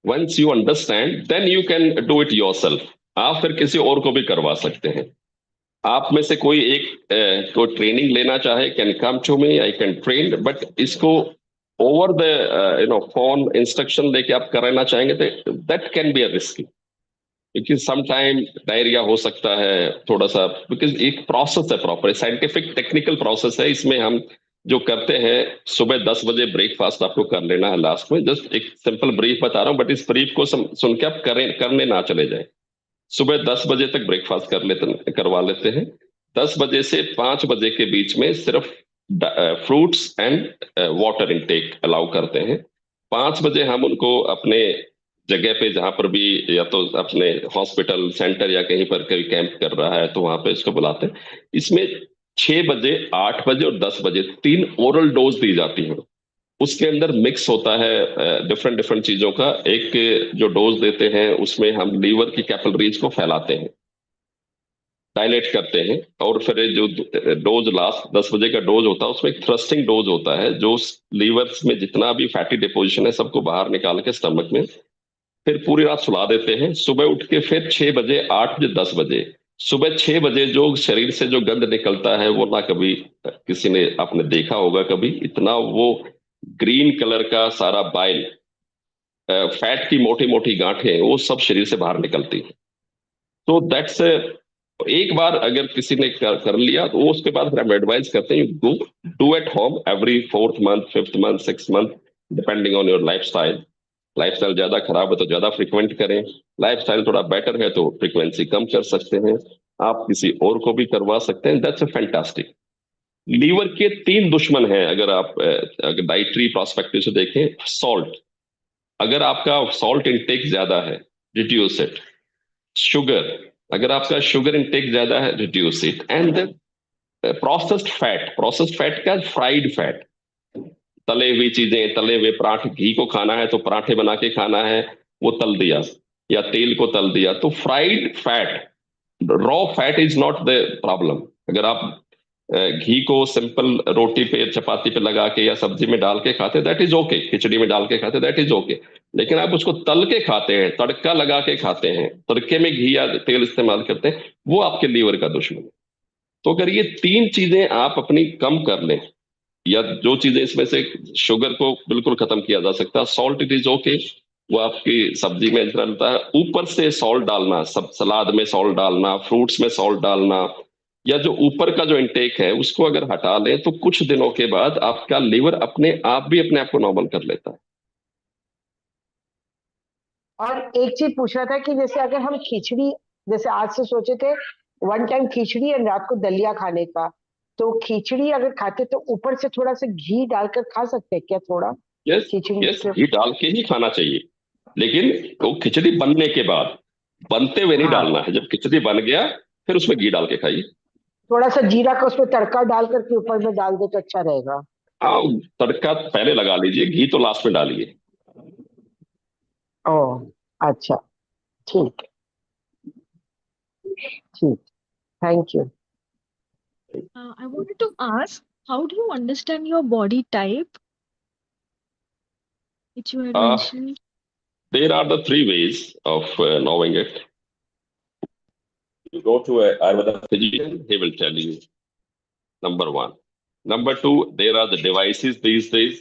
Once you understand then you can do it yourself. आप फिर किसी और को भी करवा सकते हैं। आप में से कोई एक को ट्रेनिंग लेना चाहे, can come to me, I can train. But इसको ओवर द फोन इंस्ट्रक्शन लेके आप करना चाहेंगे तो that can be a risk, क्योंकि सम टाइम डायरिया हो सकता है थोड़ा सा, बिकॉज एक प्रोसेस है, प्रॉपर साइंटिफिक टेक्निकल प्रोसेस है। इसमें हम जो करते हैं, सुबह 10 बजे ब्रेकफास्ट आपको कर लेना है लास्ट में। जस्ट एक सिंपल ब्रीफ बता रहा हूँ, बट इस ब्रीफ को सुन के आप करने ना चले जाए। सुबह 10 बजे तक ब्रेकफास्ट करवा लेते हैं। 10 बजे से 5 बजे के बीच में सिर्फ fruits and water intake allow करते हैं। 5 बजे हम उनको अपने जगह पे, जहां पर भी, या तो अपने हॉस्पिटल सेंटर या कहीं पर कोई कैंप कर रहा है तो वहां पे इसको बुलाते हैं। इसमें 6 बजे, 8 बजे और 10 बजे 3 ओरल डोज दी जाती है। उसके अंदर मिक्स होता है डिफरेंट डिफरेंट चीजों का। एक जो डोज देते हैं उसमें हम लीवर की कैपिलरीज को फैलाते हैं, डायलेट करते हैं। और फिर जो डोज लास्ट 10 बजे का डोज होता है, उसमें एक थ्रस्टिंग डोज होता है जो लीवर में जितना भी फैटी डिपोजिशन है सबको बाहर निकाल के स्टमक में फिर पूरी रात सुला देते हैं। सुबह उठ के फिर 6 बजे, 8 बजे, 10 बजे, सुबह 6 बजे जो शरीर से जो गंध निकलता है वो ना कभी किसी ने आपने देखा होगा कभी, इतना वो ग्रीन कलर का सारा बाइल फैट की मोटी मोटी गांठें वो सब शरीर से बाहर निकलती हैं। तो दैट्स एक बार अगर किसी ने कर लिया तो वो उसके बाद फिर हम एडवाइस करते हैं go do at home every 4th month 5th month 6th month depending on your lifestyle. Lifestyle ज्यादा खराब है तो ज्यादा फ्रिक्वेंट करें, लाइफस्टाइल थोड़ा बेटर है तो फ्रीक्वेंसी कम कर सकते हैं। आप किसी और को भी करवा सकते हैं, दैट्स अ फैंटास्टिक। लीवर के 3 दुश्मन हैं अगर आप अगर डाइटरी प्रोस्पेक्टिव से देखें। सॉल्ट, अगर आपका सॉल्ट इंटेक ज्यादा है रिड्यूस इट। शुगर, अगर आपका शुगर इंटेक ज्यादा है reduce it. And processed fat, processed fat का फ्राइड फैट, तले हुई चीजें, तले हुए पराठे, घी को खाना है तो पराठे बना के खाना है, वो तल दिया, या तेल को तल दिया। तो fried fat, raw fat is not the problem. अगर आप घी को सिंपल रोटी पे चपाती पे लगा के या सब्जी में डाल के खाते दैट इज ओके, खिचड़ी में डाल के खाते दैट इज ओके। लेकिन आप उसको तल के खाते हैं, तड़का लगा के खाते हैं, तड़के में घी या तेल इस्तेमाल करते हैं, वो आपके लीवर का दुश्मन है। तो अगर ये 3 चीजें आप अपनी कम कर लें, या जो चीजें इसमें से, शुगर को बिल्कुल खत्म किया जा सकता है, सॉल्ट इट इज ओके, वो आपकी सब्जी में डलता है, ऊपर से सॉल्ट डालना, सब सलाद में सॉल्ट डालना, फ्रूट्स में सॉल्ट डालना, या जो ऊपर का जो इंटेक है उसको अगर हटा लें तो कुछ दिनों के बाद आपका लीवर अपने आप को नॉर्मल कर लेता है। और एक चीज पूछ रहा था कि जैसे अगर हम खिचड़ी, जैसे आज से सोचे थे वन टाइम खिचड़ी और रात को दलिया खाने का, तो खिचड़ी अगर खाते तो ऊपर से थोड़ा सा घी डालकर खा सकते हैं क्या, थोड़ा यस, खिचड़ी यस, के? घी डाल के ही खाना चाहिए, लेकिन वो खिचड़ी बनने के बाद, बनते हुए नहीं हाँ, डालना है। जब खिचड़ी बन गया फिर उसमें घी डाल के खाइए। थोड़ा सा जीरा का उसमें तड़का डाल करके ऊपर में डाल दे तो अच्छा रहेगा। हाँ, तड़का पहले लगा लीजिए, घी तो लास्ट में डालिए। ओ, अच्छा, ठीक, ठीक, thank you. I wanted to ask, how do you understand your body type, which you had Uh, mentioned? there are the 3 ways of knowing it. You go to a Ayurveda physician, he will tell you, number one. Number two, there are the devices these days.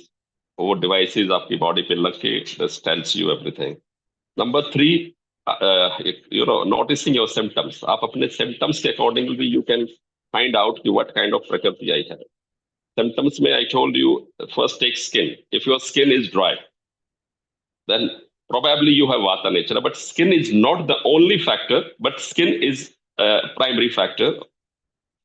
वो devices आपकी body पे लग के this tells you everything. Number three, noticing your symptoms. आप अपने symptoms के accordingly you can find out what kind of prakriti I have. Symptoms में I told you, first take skin. If your skin is dry, then probably you have vata nature. But skin is not the only factor, but skin is a primary factor.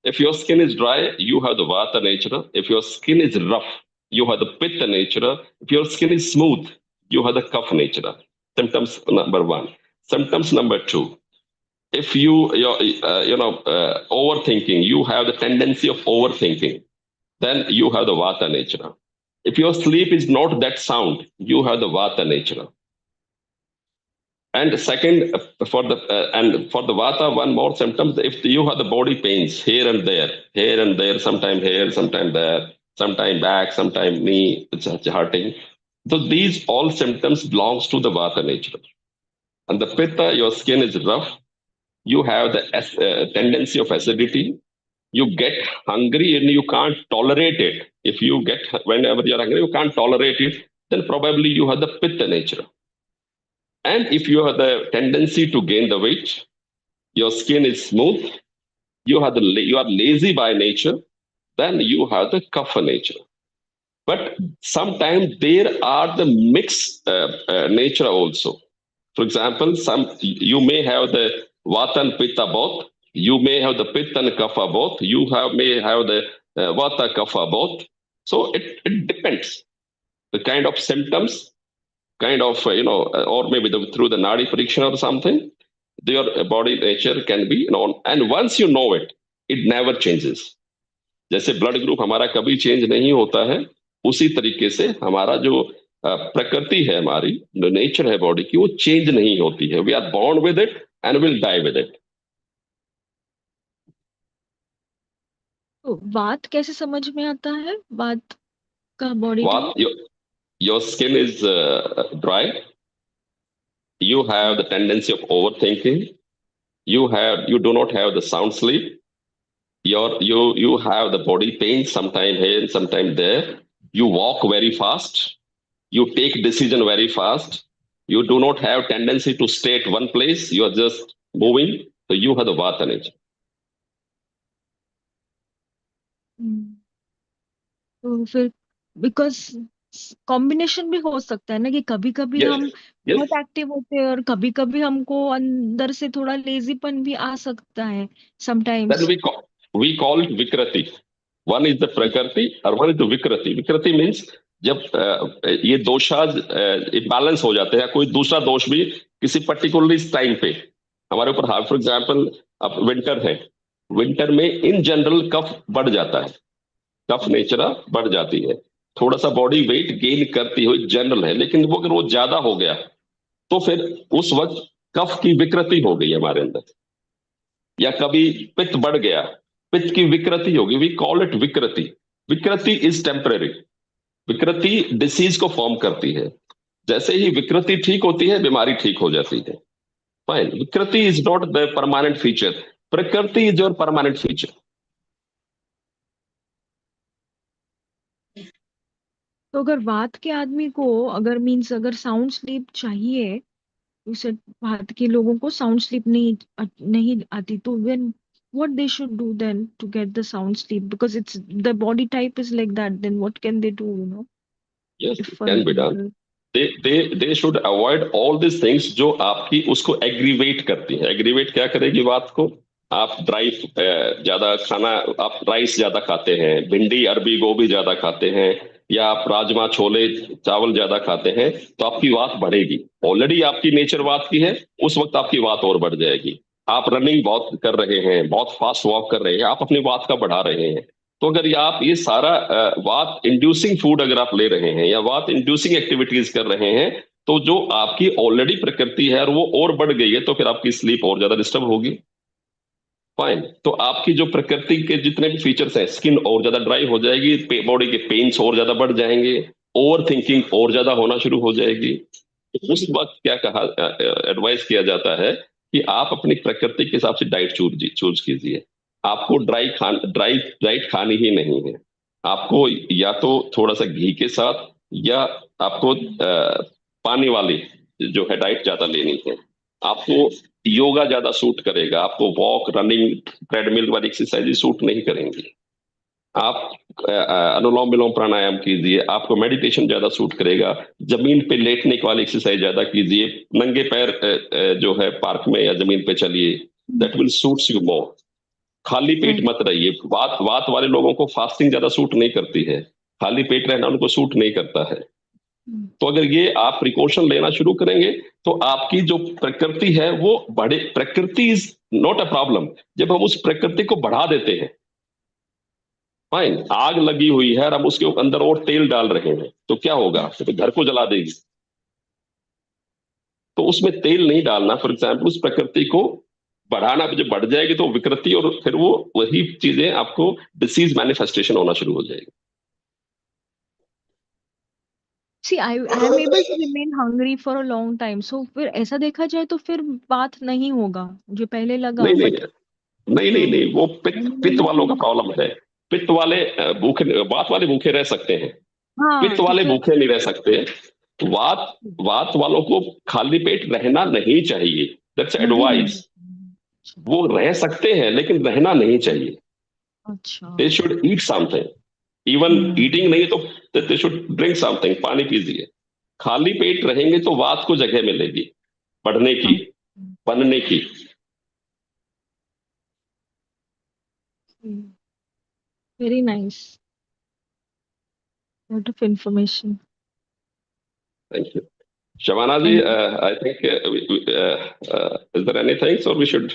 If your skin is dry, you have the vata nature. If your skin is rough, you have the pitta nature. If your skin is smooth, you have the kapha nature. Symptoms number one. Symptoms number two. If you're overthinking, you have the tendency of overthinking, then you have the vata nature. If your sleep is not that sound, you have the vata nature. And second, for the vata, one more symptom: if you have the body pains here and there, sometime here, sometime there, sometime back, sometime knee, it's hurting. So these all symptoms belongs to the vata nature. And the pitta, your skin is rough. You have the tendency of acidity. You get hungry and you can't tolerate it. If you get whenever you're hungry, you can't tolerate it. Then probably you have the pitta nature. And if you have the tendency to gain the weight, your skin is smooth, you are lazy by nature, then you have the kapha nature. But sometimes there are the mixed nature also. For example, some you may have the vata and pitta both. You may have the pitta and kapha both. May have the vata kapha both. So it depends the kind of symptoms, kind of or maybe through the nadi prediction or something. Your body nature can be known, and once you know it, it never changes. जैसे blood group हमारा कभी change नहीं होता है, उसी तरीके से हमारा जो प्रकृति है, हमारी जो नेचर है बॉडी की, वो चेंज नहीं होती है। We are born with it and will die with it. तो वात कैसे समझ में आता है, वात का body What type? your skin is dry, you have the tendency of overthinking, you do not have the sound sleep, you have the body pain sometime here sometime there, you walk very fast, you take decision very fast, You do not have tendency to stay at one place. You are just moving. So you have the vata nature. तो फिर because combination भी हो सकता है ना कि कभी कभी Yes, हम yes. बहुत एक्टिव होते हैं और कभी कभी हमको अंदर से थोड़ा लेजीपन भी आ सकता है Then sometimes we call it vikrati. One is the prakriti or one is the vikrati. Vikrati means जब ये दोषाज बैलेंस हो जाते हैं, कोई दूसरा दोष भी किसी पर्टिकुलर टाइम पे हमारे ऊपर, फॉर एग्जाम्पल अब विंटर है, विंटर में इन जनरल कफ बढ़ जाता है, कफ नेचर बढ़ जाती है, थोड़ा सा बॉडी वेट गेन करती हुई जनरल है, लेकिन वो अगर वो ज्यादा हो गया तो फिर उस वक्त कफ की विकृति हो गई हमारे अंदर, या कभी पित्त बढ़ गया, पित्त की विकृति होगी, वी कॉल इट विकृति. विकृति इज टेम्पररी. विकृति डिसीज को फॉर्म करती है. जैसे ही विकृति ठीक होती है बीमारी ठीक हो जाती है. फाइन. विकृति is not the permanent feature. प्रकृति इज योर परमानेंट फीचर. तो अगर वात के आदमी को अगर मीन्स अगर साउंड स्लीप चाहिए, उसे वात के लोगों को साउंड स्लीप नहीं आती, तो when what they should do then to get the sound sleep, because it's the body type is like that, then what can they do, Yes, if it for can be done. example They should avoid all these things जो आपकी उसको aggravate करती है. Aggravate क्या करेगी बात को? आप ड्राई ज्यादा खाना, आप राइस ज्यादा खाते हैं, भिंडी अरबी गोभी ज्यादा खाते हैं, या आप राजमा छोले चावल ज्यादा खाते हैं, तो आपकी वात बढ़ेगी. ऑलरेडी आपकी नेचर वात की है, उस वक्त आपकी वात और बढ़ जाएगी. आप रनिंग बहुत कर रहे हैं, बहुत फास्ट वॉक कर रहे हैं, आप अपनी वात का बढ़ा रहे हैं. तो अगर ये आप ये सारा वात इंड्यूसिंग फूड अगर आप ले रहे हैं या वात इंड्यूसिंग एक्टिविटीज कर रहे हैं, तो जो आपकी ऑलरेडी प्रकृति है और वो और बढ़ गई है, तो फिर आपकी स्लीप और ज्यादा डिस्टर्ब होगी. फाइन. तो आपकी जो प्रकृति के जितने भी फीचर्स हैं, स्किन और ज्यादा ड्राई हो जाएगी, बॉडी के पेन्स और ज्यादा बढ़ जाएंगे, ओवर थिंकिंग और ज्यादा होना शुरू हो जाएगी. तो उस वक्त क्या कहा, एडवाइस किया जाता है कि आप अपनी प्रकृति के हिसाब से डाइट चूज कीजिए. आपको ड्राई डाइट खानी ही नहीं है. आपको या तो थोड़ा सा घी के साथ, या आपको पानी वाली जो है डाइट ज्यादा लेनी है. आपको योगा ज्यादा सूट करेगा, आपको वॉक रनिंग ट्रेडमिल वाली एक्सरसाइज सूट नहीं करेंगी. आप अनुलोम विलोम प्राणायाम कीजिए, आपको मेडिटेशन ज्यादा सूट करेगा. जमीन पे लेटने की वाली एक्सरसाइज ज्यादा कीजिए, नंगे पैर जो है पार्क में या जमीन पे चलिए, that will suits you more. खाली पेट मत रहिए. वात वात वाले लोगों को फास्टिंग ज्यादा सूट नहीं करती है, खाली पेट रहना उनको सूट नहीं करता है. तो अगर ये आप प्रिकॉशन लेना शुरू करेंगे तो आपकी जो प्रकृति है वो बढ़े. प्रकृति इज नॉट अ प्रॉब्लम. जब हम उस प्रकृति को बढ़ा देते हैं, फाइन, आग लगी हुई है और हम उसके अंदर और तेल डाल रहे हैं, तो क्या होगा? तो घर को जला देगी. तो उसमें तेल नहीं डालना. फॉर एग्जाम्पल उस प्रकृति को बढ़ाना, जब बढ़ जाएगी तो विकृति और फिर वो वही चीजें आपको डिसीज मैनिफेस्टेशन होना शुरू हो जाएगी. see I am able to remain hungry for a long time, so फिर ऐसा देखा जाए तो फिर बात नहीं होगा जो पहले लगा, नहीं नहीं बट नहीं नहीं नहीं, वो I पित्त am पित्त able वालों का to, प्रॉब्लम है. पित्त वाले भूखे, वात वाले भूखे रह सकते हैं, हाँ पित्त तो वाले फिर भूखे नहीं रह सकते. वात वात वालों को खाली पेट रहना नहीं चाहिए. दैट्स नहीं एडवाइस. अच्छा वो रह सकते हैं लेकिन रहना नहीं चाहिए. अच्छा they should eat something. Even eating नहीं तो दे शुड ड्रिंक समथिंग. पानी पीजिए. खाली पेट रहेंगे तो वात को जगह मिलेगी बढ़ने की, बनने की. Very nice, lot of information. Thank you. Shavana ji, Thank you. I think is there anything, or we should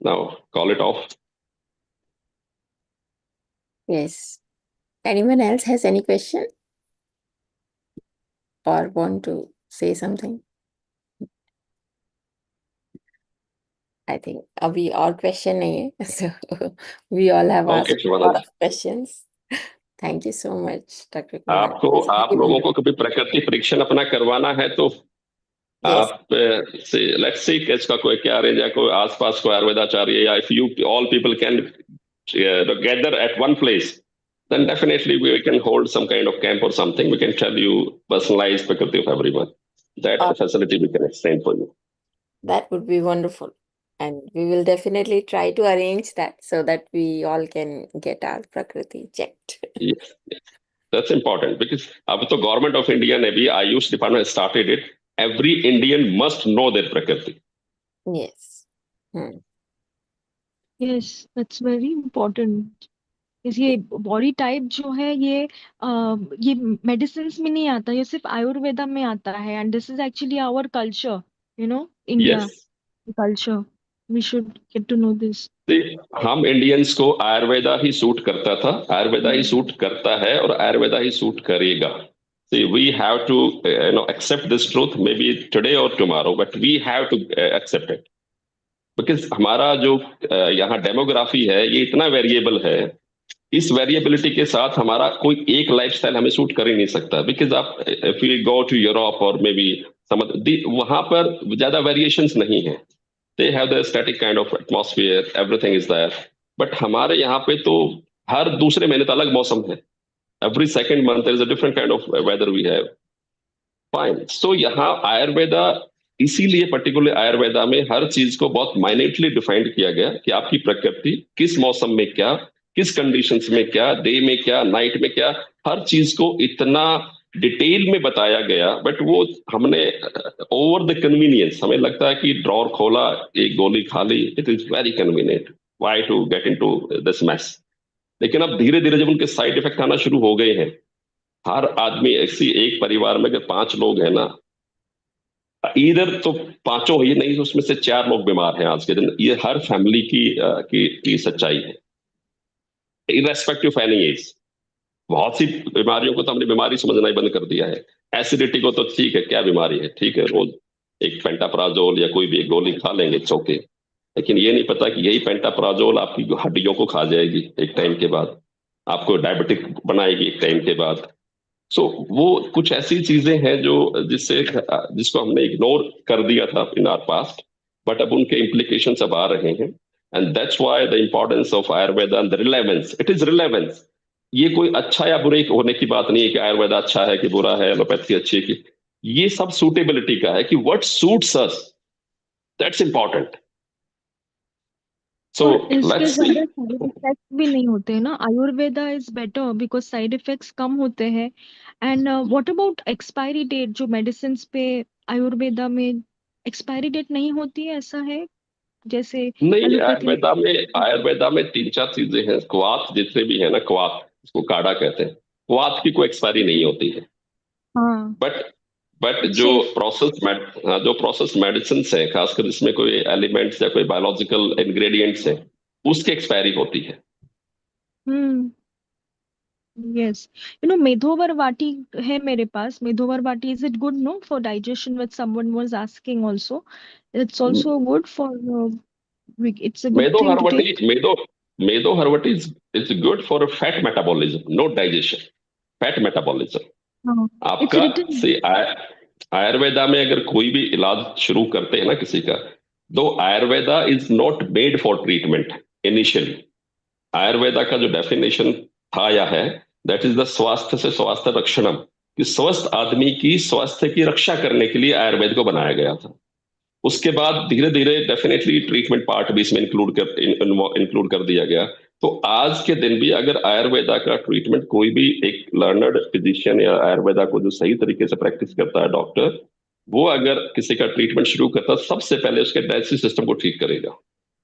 now call it off? Yes. Anyone else has any question or want to say something? I think अभी और question नहीं है. So we all have Okay, asked a Shavana lot ji. of questions. Thank you so much, Dr. Kumar. आपको It's आप really लोगों को कभी प्रकृति परीक्षण अपना करवाना है तो yes. आप से लेट्स सी कि इसका कोई क्या अरेंज है, कोई आसपास कोई आयुर्वेदाचार्य, या if you all people can gather at one place, then definitely we can hold some kind of camp or something. We can tell you personalized prakriti of everyone. that facility we can extend for you. That would be wonderful. And we will definitely try to arrange that so that we all can get our Prakriti checked. Yes, yes. That's important because अब तो government of India ने भी Ayush department started it. Every Indian must know their prakriti. Yes. Hmm. Yes, that's very important. इस ये body type जो है ये medicine में नहीं आता, ये सिर्फ आयुर्वेदा में आता है, and this is actually our culture, India yes. Culture. We should get to know this. हम इंडियंस को आयुर्वेदा ही सूट करता था, आयुर्वेदा ही सूट करता है और आयुर्वेदा ही सूट करेगा. See, we have to accept this truth maybe today or tomorrow, but we have to accept it. Because हमारा जो यहाँ डेमोग्राफी है ये इतना वेरिएबल है. इस वेरिएबिलिटी के साथ हमारा कोई एक लाइफस्टाइल हमें सूट कर ही नहीं सकता. बिकॉज आप if you go to Europe और मे बी वहां पर ज्यादा वेरिएशंस नहीं है. They have the static kind of atmosphere, everything is there. But हमारे यहाँ पे तो हर दूसरे महीने तो अलग मौसम है. Every second month is a different kind of weather we have. Fine. So यहाँ आयुर्वेदा, इसीलिए पर्टिकुलर आयुर्वेदा में हर चीज को बहुत माइन्यूटली डिफाइंड किया गया कि आपकी प्रकृति किस मौसम में क्या, किस कंडीशंस में क्या, डे में क्या, नाइट में क्या, हर चीज को इतना डिटेल में बताया गया. बट वो हमने ओवर द कन्वीनियंस, हमें लगता है कि ड्रॉर खोला, एक गोली खा ली, it is very convenient, why to get into this mess. लेकिन अब धीरे धीरे जब उनके साइड इफेक्ट आना शुरू हो गए हैं, हर आदमी ऐसी एक परिवार में अगर 5 लोग हैं ना, इधर तो पांचों ही नहीं, उसमें से 4 लोग बीमार हैं आज के दिन. ये हर फैमिली की सच्चाई है, इरेस्पेक्टिव ऑफ एनी एज. बहुत सी बीमारियों को तो हमने बीमारी समझना ही बंद कर दिया है. एसिडिटी को तो ठीक है, क्या बीमारी है, ठीक है, रोज एक पेंटाप्राजोल या कोई भी एक गोली खा लेंगे, चौके. लेकिन ये नहीं पता कि यही पेंटाप्राजोल आपकी हड्डियों को खा जाएगी एक टाइम के बाद, आपको डायबिटिक बनाएगी एक टाइम के बाद. सो वो कुछ ऐसी चीजें हैं जो जिसको हमने इग्नोर कर दिया था इन आवर पास्ट, बट अब उनके इम्प्लीकेशंस अब आ रहे हैं. And that's why the importance of Ayurveda and the relevance. It is relevance. ये कोई अच्छा या बुरे होने की बात नहीं है कि आयुर्वेदा अच्छा है कि बुरा है, एलोपैथी अच्छी है कि, ये सब सूटेबिलिटी का है कि what suits us, that's important. So और इसके लेट्स सी. ज्यादा साइड इफेक्ट्स भी नहीं होते ना. Ayurveda is better because side effects कम होते हैं. And what about expiry date, जो मेडिसिन पे आयुर्वेदा में एक्सपायरी डेट नहीं होती है, ऐसा है जैसे नहीं, एलोपैथी में? आयुर्वेदा में 3-4 चीजें हैं. क्वाथ जितने भी है ना, क्वाथ, इसको काढ़ा कहते हैं, क्वाथ की कोई एक्सपायरी नहीं होती है. हाँ, बट इट्स जो सेफ. प्रोसेस मेडिसिन है, खासकर इसमें कोई एलिमेंट्स या कोई बायोलॉजिकल इंग्रेडिएंट्स है, उसकी एक्सपायरी होती है. हम्म. यस. मेदोवर वाटी है मेरे पास. Medohar Vati, is it good, no, for digestion? With someone was asking also. It's also good for, it's a good Medo thing to Harvati take. Medo Medo Harvati is good for fat metabolism, not digestion. Fat metabolism हाँ, it's आपका. written. से आयुर्वेदा में अगर कोई भी इलाज शुरू करते हैं ना किसी का, तो Ayurveda is not made for treatment initially. Ayurveda का जो डेफिनेशन था या है, दैट इज द स्वास्थ्य से स्वास्थ्य रक्षणम, कि स्वस्थ आदमी की स्वास्थ्य की रक्षा करने के लिए आयुर्वेद को बनाया गया था. उसके बाद धीरे धीरे डेफिनेटली ट्रीटमेंट पार्ट भी इसमें इंक्लूड कर दिया गया. तो आज के दिन भी अगर आयुर्वेदा का ट्रीटमेंट कोई भी एक लर्नर्ड फिजिशियन या आयुर्वेदा को जो सही तरीके से प्रैक्टिस करता है डॉक्टर, वो अगर किसी का ट्रीटमेंट शुरू करता है, सबसे पहले उसके डाइजेस्टिव सिस्टम को ठीक करेगा.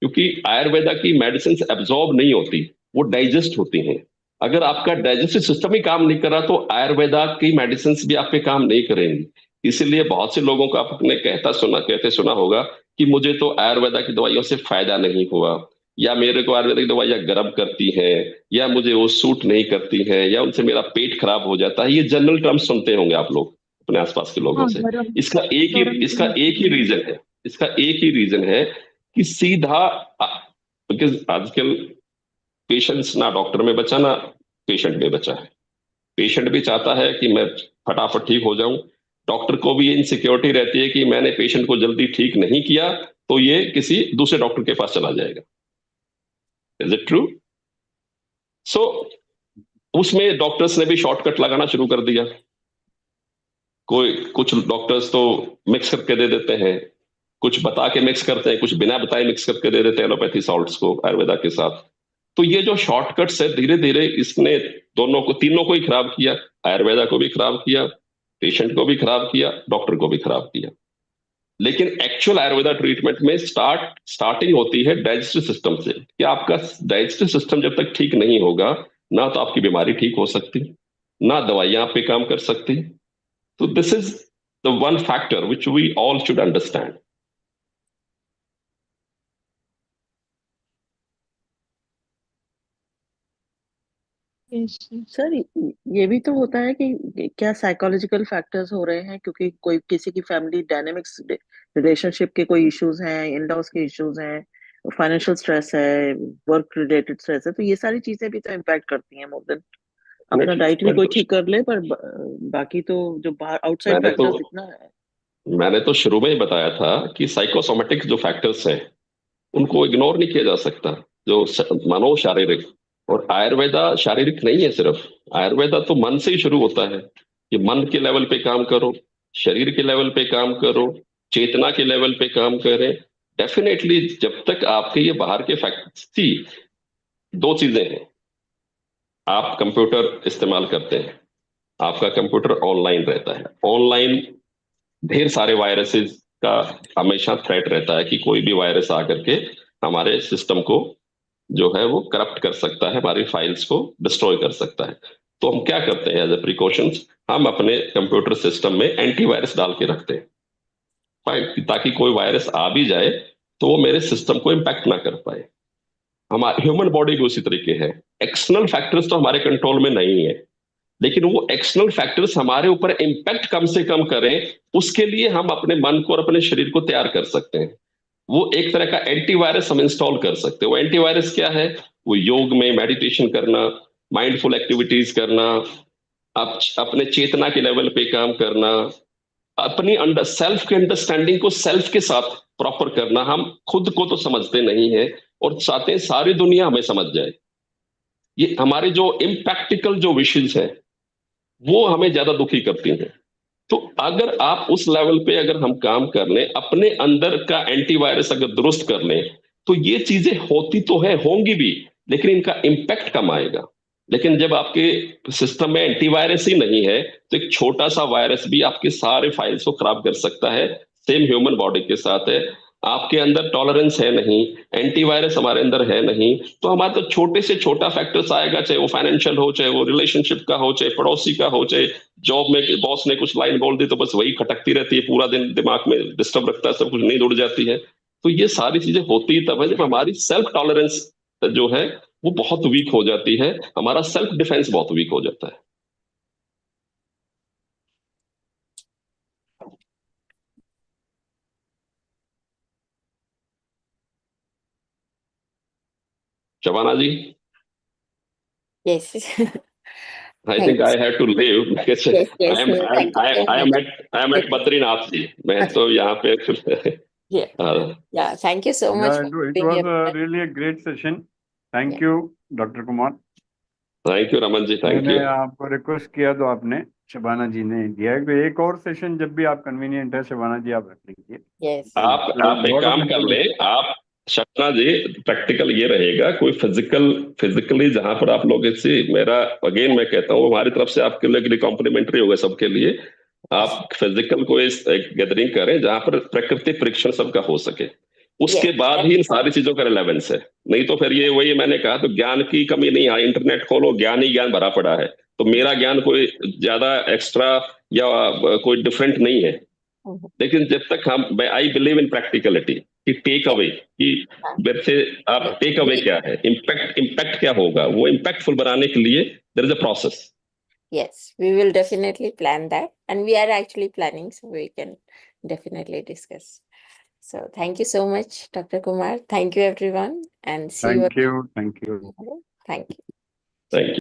क्योंकि आयुर्वेदा की मेडिसिन एब्जॉर्ब नहीं होती, वो डाइजेस्ट होती हैं. अगर आपका डाइजेस्टिव सिस्टम ही काम नहीं कर रहा, तो आयुर्वेदा की मेडिसिन भी आप पे काम नहीं करेंगी. इसीलिए बहुत से लोगों को आपने कहते सुना होगा कि मुझे तो आयुर्वेदा की दवाइयों से फायदा नहीं हुआ, या मेरे को आयुर्वेदिक दवाइयां गर्म करती हैं, या मुझे वो सूट नहीं करती हैं, या उनसे मेरा पेट खराब हो जाता है. ये जनरल टर्म्स सुनते होंगे आप लोग अपने आसपास के लोगों हाँ, से. गरम इसका एक ही गरम इसका एक ही रीजन है. इसका एक ही रीजन है कि सीधा, बिकॉज आजकल पेशेंट्स ना डॉक्टर में बचा ना पेशेंट में बचा है. पेशेंट भी चाहता है कि मैं फटाफट ठीक हो जाऊं, डॉक्टर को भी ये इनसिक्योरिटी रहती है कि मैंने पेशेंट को जल्दी ठीक नहीं किया तो ये किसी दूसरे डॉक्टर के पास चला जाएगा. Is it true? सो उसमें डॉक्टर्स ने भी शॉर्टकट लगाना शुरू कर दिया. कुछ डॉक्टर्स तो मिक्स करके दे देते हैं, कुछ बता के मिक्स करते हैं, कुछ बिना बताए मिक्स करके दे देते हैं एलोपैथी सॉल्ट्स को आयुर्वेदा के साथ। तो ये जो शॉर्टकट्स है धीरे धीरे इसने दोनों को, तीनों को ही खराब किया। आयुर्वेदा को भी खराब किया, पेशेंट को भी खराब किया, डॉक्टर को भी खराब किया। लेकिन एक्चुअल आयुर्वेदा ट्रीटमेंट में स्टार्टिंग होती है डाइजेस्टिव सिस्टम से, कि आपका डाइजेस्टिव सिस्टम जब तक ठीक नहीं होगा, ना तो आपकी बीमारी ठीक हो सकती, ना दवाइयां आप पे काम कर सकती। तो this is the one factor which we all should understand. Yes, yes. Sir ये भी तो होता है कि क्या साइकोलॉजिकल फैक्टर्स हो रहे हैं, क्योंकि कोई किसी की फैमिली डायनेमिक्स, रिलेशनशिप के कोई इश्यूज हैं, इन लॉज के इश्यूज हैं, फाइनेंशियल स्ट्रेस है, वर्क रिलेटेड स्ट्रेस है, तो ये सारी चीजें भी तो इम्पैक्ट करती हैं मोर देन अपना डाइट भी कोई ठीक कर ले, पर बाकी तो जो बाहर आउटसाइड फैक्टर्स दिखना है। मैंने तो शुरू में ही बताया था कि साइकोसोमेटिक जो फैक्टर्स हैं उनको इग्नोर नहीं किया जा सकता, जो मनो शारीरिक। और आयुर्वेदा शारीरिक नहीं है सिर्फ, आयुर्वेदा तो मन से ही शुरू होता है। कि मन के लेवल पे काम करो, शरीर के लेवल पे काम करो, चेतना के लेवल पे काम करें। डेफिनेटली जब तक आपके ये बाहर के फैक्टर्स थी, दो चीजें हैं। आप कंप्यूटर इस्तेमाल करते हैं, आपका कंप्यूटर ऑनलाइन रहता है, ऑनलाइन ढेर सारे वायरसेस का हमेशा थ्रेट रहता है कि कोई भी वायरस आकर के हमारे सिस्टम को जो है वो करप्ट कर सकता है, हमारी फाइल्स को डिस्ट्रॉय कर सकता है। तो हम क्या करते हैं एज ए प्रिकॉशंस, हम अपने कंप्यूटर सिस्टम में एंटीवायरस डाल के रखते हैं, ताकि कोई वायरस आ भी जाए तो वो मेरे सिस्टम को इम्पैक्ट ना कर पाए। हमारे ह्यूमन बॉडी भी उसी तरीके है। एक्सटर्नल फैक्टर्स तो हमारे कंट्रोल में नहीं है, लेकिन वो एक्सटर्नल फैक्टर्स हमारे ऊपर इम्पैक्ट कम से कम करें, उसके लिए हम अपने मन को और अपने शरीर को तैयार कर सकते हैं। वो एक तरह का एंटीवायरस हम इंस्टॉल कर सकते हैं। वो एंटीवायरस क्या है? वो योग में मेडिटेशन करना, माइंडफुल एक्टिविटीज करना, अपने चेतना के लेवल पे काम करना, अपनी सेल्फ के अंडरस्टैंडिंग को सेल्फ के साथ प्रॉपर करना। हम खुद को तो समझते नहीं है और चाहते हैं सारी दुनिया हमें समझ जाए। ये हमारे जो इम्प्रैक्टिकल जो विशेष हैं वो हमें ज्यादा दुखी करती हैं। तो अगर आप उस लेवल पे अगर हम काम कर लें, अपने अंदर का एंटीवायरस अगर दुरुस्त कर लें, तो ये चीजें होती तो है, होंगी भी, लेकिन इनका इम्पैक्ट कम आएगा। लेकिन जब आपके सिस्टम में एंटीवायरस ही नहीं है, तो एक छोटा सा वायरस भी आपके सारे फाइल्स को खराब कर सकता है। सेम ह्यूमन बॉडी के साथ है। आपके अंदर टॉलरेंस है नहीं, एंटीवायरस हमारे अंदर है नहीं, तो हमारा तो छोटे से छोटा फैक्टर्स आएगा, चाहे वो फाइनेंशियल हो, चाहे वो रिलेशनशिप का हो, चाहे पड़ोसी का हो, चाहे जॉब में बॉस ने कुछ लाइन बोल दी तो बस वही खटकती रहती है, पूरा दिन दिमाग में डिस्टर्ब रखता है, सब कुछ नींद उड़ जाती है। तो ये सारी चीजें होती ही तब है जब हमारी सेल्फ टॉलरेंस जो है वो बहुत वीक हो जाती है, हमारा सेल्फ डिफेंस बहुत वीक हो जाता है। शबाना जी, Yes. I think Thanks. I have to leave because Yes, yes. No, thank you so I much. am at Badrinath जी, मैं तो यहाँ पे Yeah. Yeah. Thank you so much for It being was here. really a great session. Thank Yeah. you, Dr. Kumar. Thank you Raman ji, thank मैंने you. आपको request किया तो आपने, शबाना जी ने दिया है, तो एक और सेशन जब भी आप कन्वीनियंट है शबाना जी आप रख लीजिए। Yes. आप एक काम कर ले, आप शबाना जी, प्रैक्टिकल ये रहेगा, कोई फिजिकली जहां पर आप लोग इसी, मेरा अगेन मैं कहता हूँ हमारी तरफ से आपके लिए कॉम्प्लीमेंट्री होगा सबके लिए। आप फिजिकल को इस एक गैदरिंग करें जहां पर प्राकृतिक परीक्षण सबका हो सके, उसके बाद ही इन सारी चीजों का रिलेवेंस है। नहीं तो फिर ये वही मैंने कहा, तो ज्ञान की कमी नहीं है, इंटरनेट खोलो ज्ञान ही ज्ञान भरा पड़ा है। तो मेरा ज्ञान कोई ज्यादा एक्स्ट्रा या कोई डिफरेंट नहीं है, लेकिन जब तक हम, आई बिलीव इन प्रैक्टिकलिटी, कि टेक अवे, कि वैसे आप टेक अवे क्या है, इम्पैक्ट क्या होगा, वो इम्पैक्टफुल बनाने के लिए there is a process. Yes, we will definitely plan that, and we are actually planning, so we can definitely discuss. So thank you so much, Dr. Kumar. Thank you, everyone, and see you Thank you. tomorrow. Thank you. Thank you.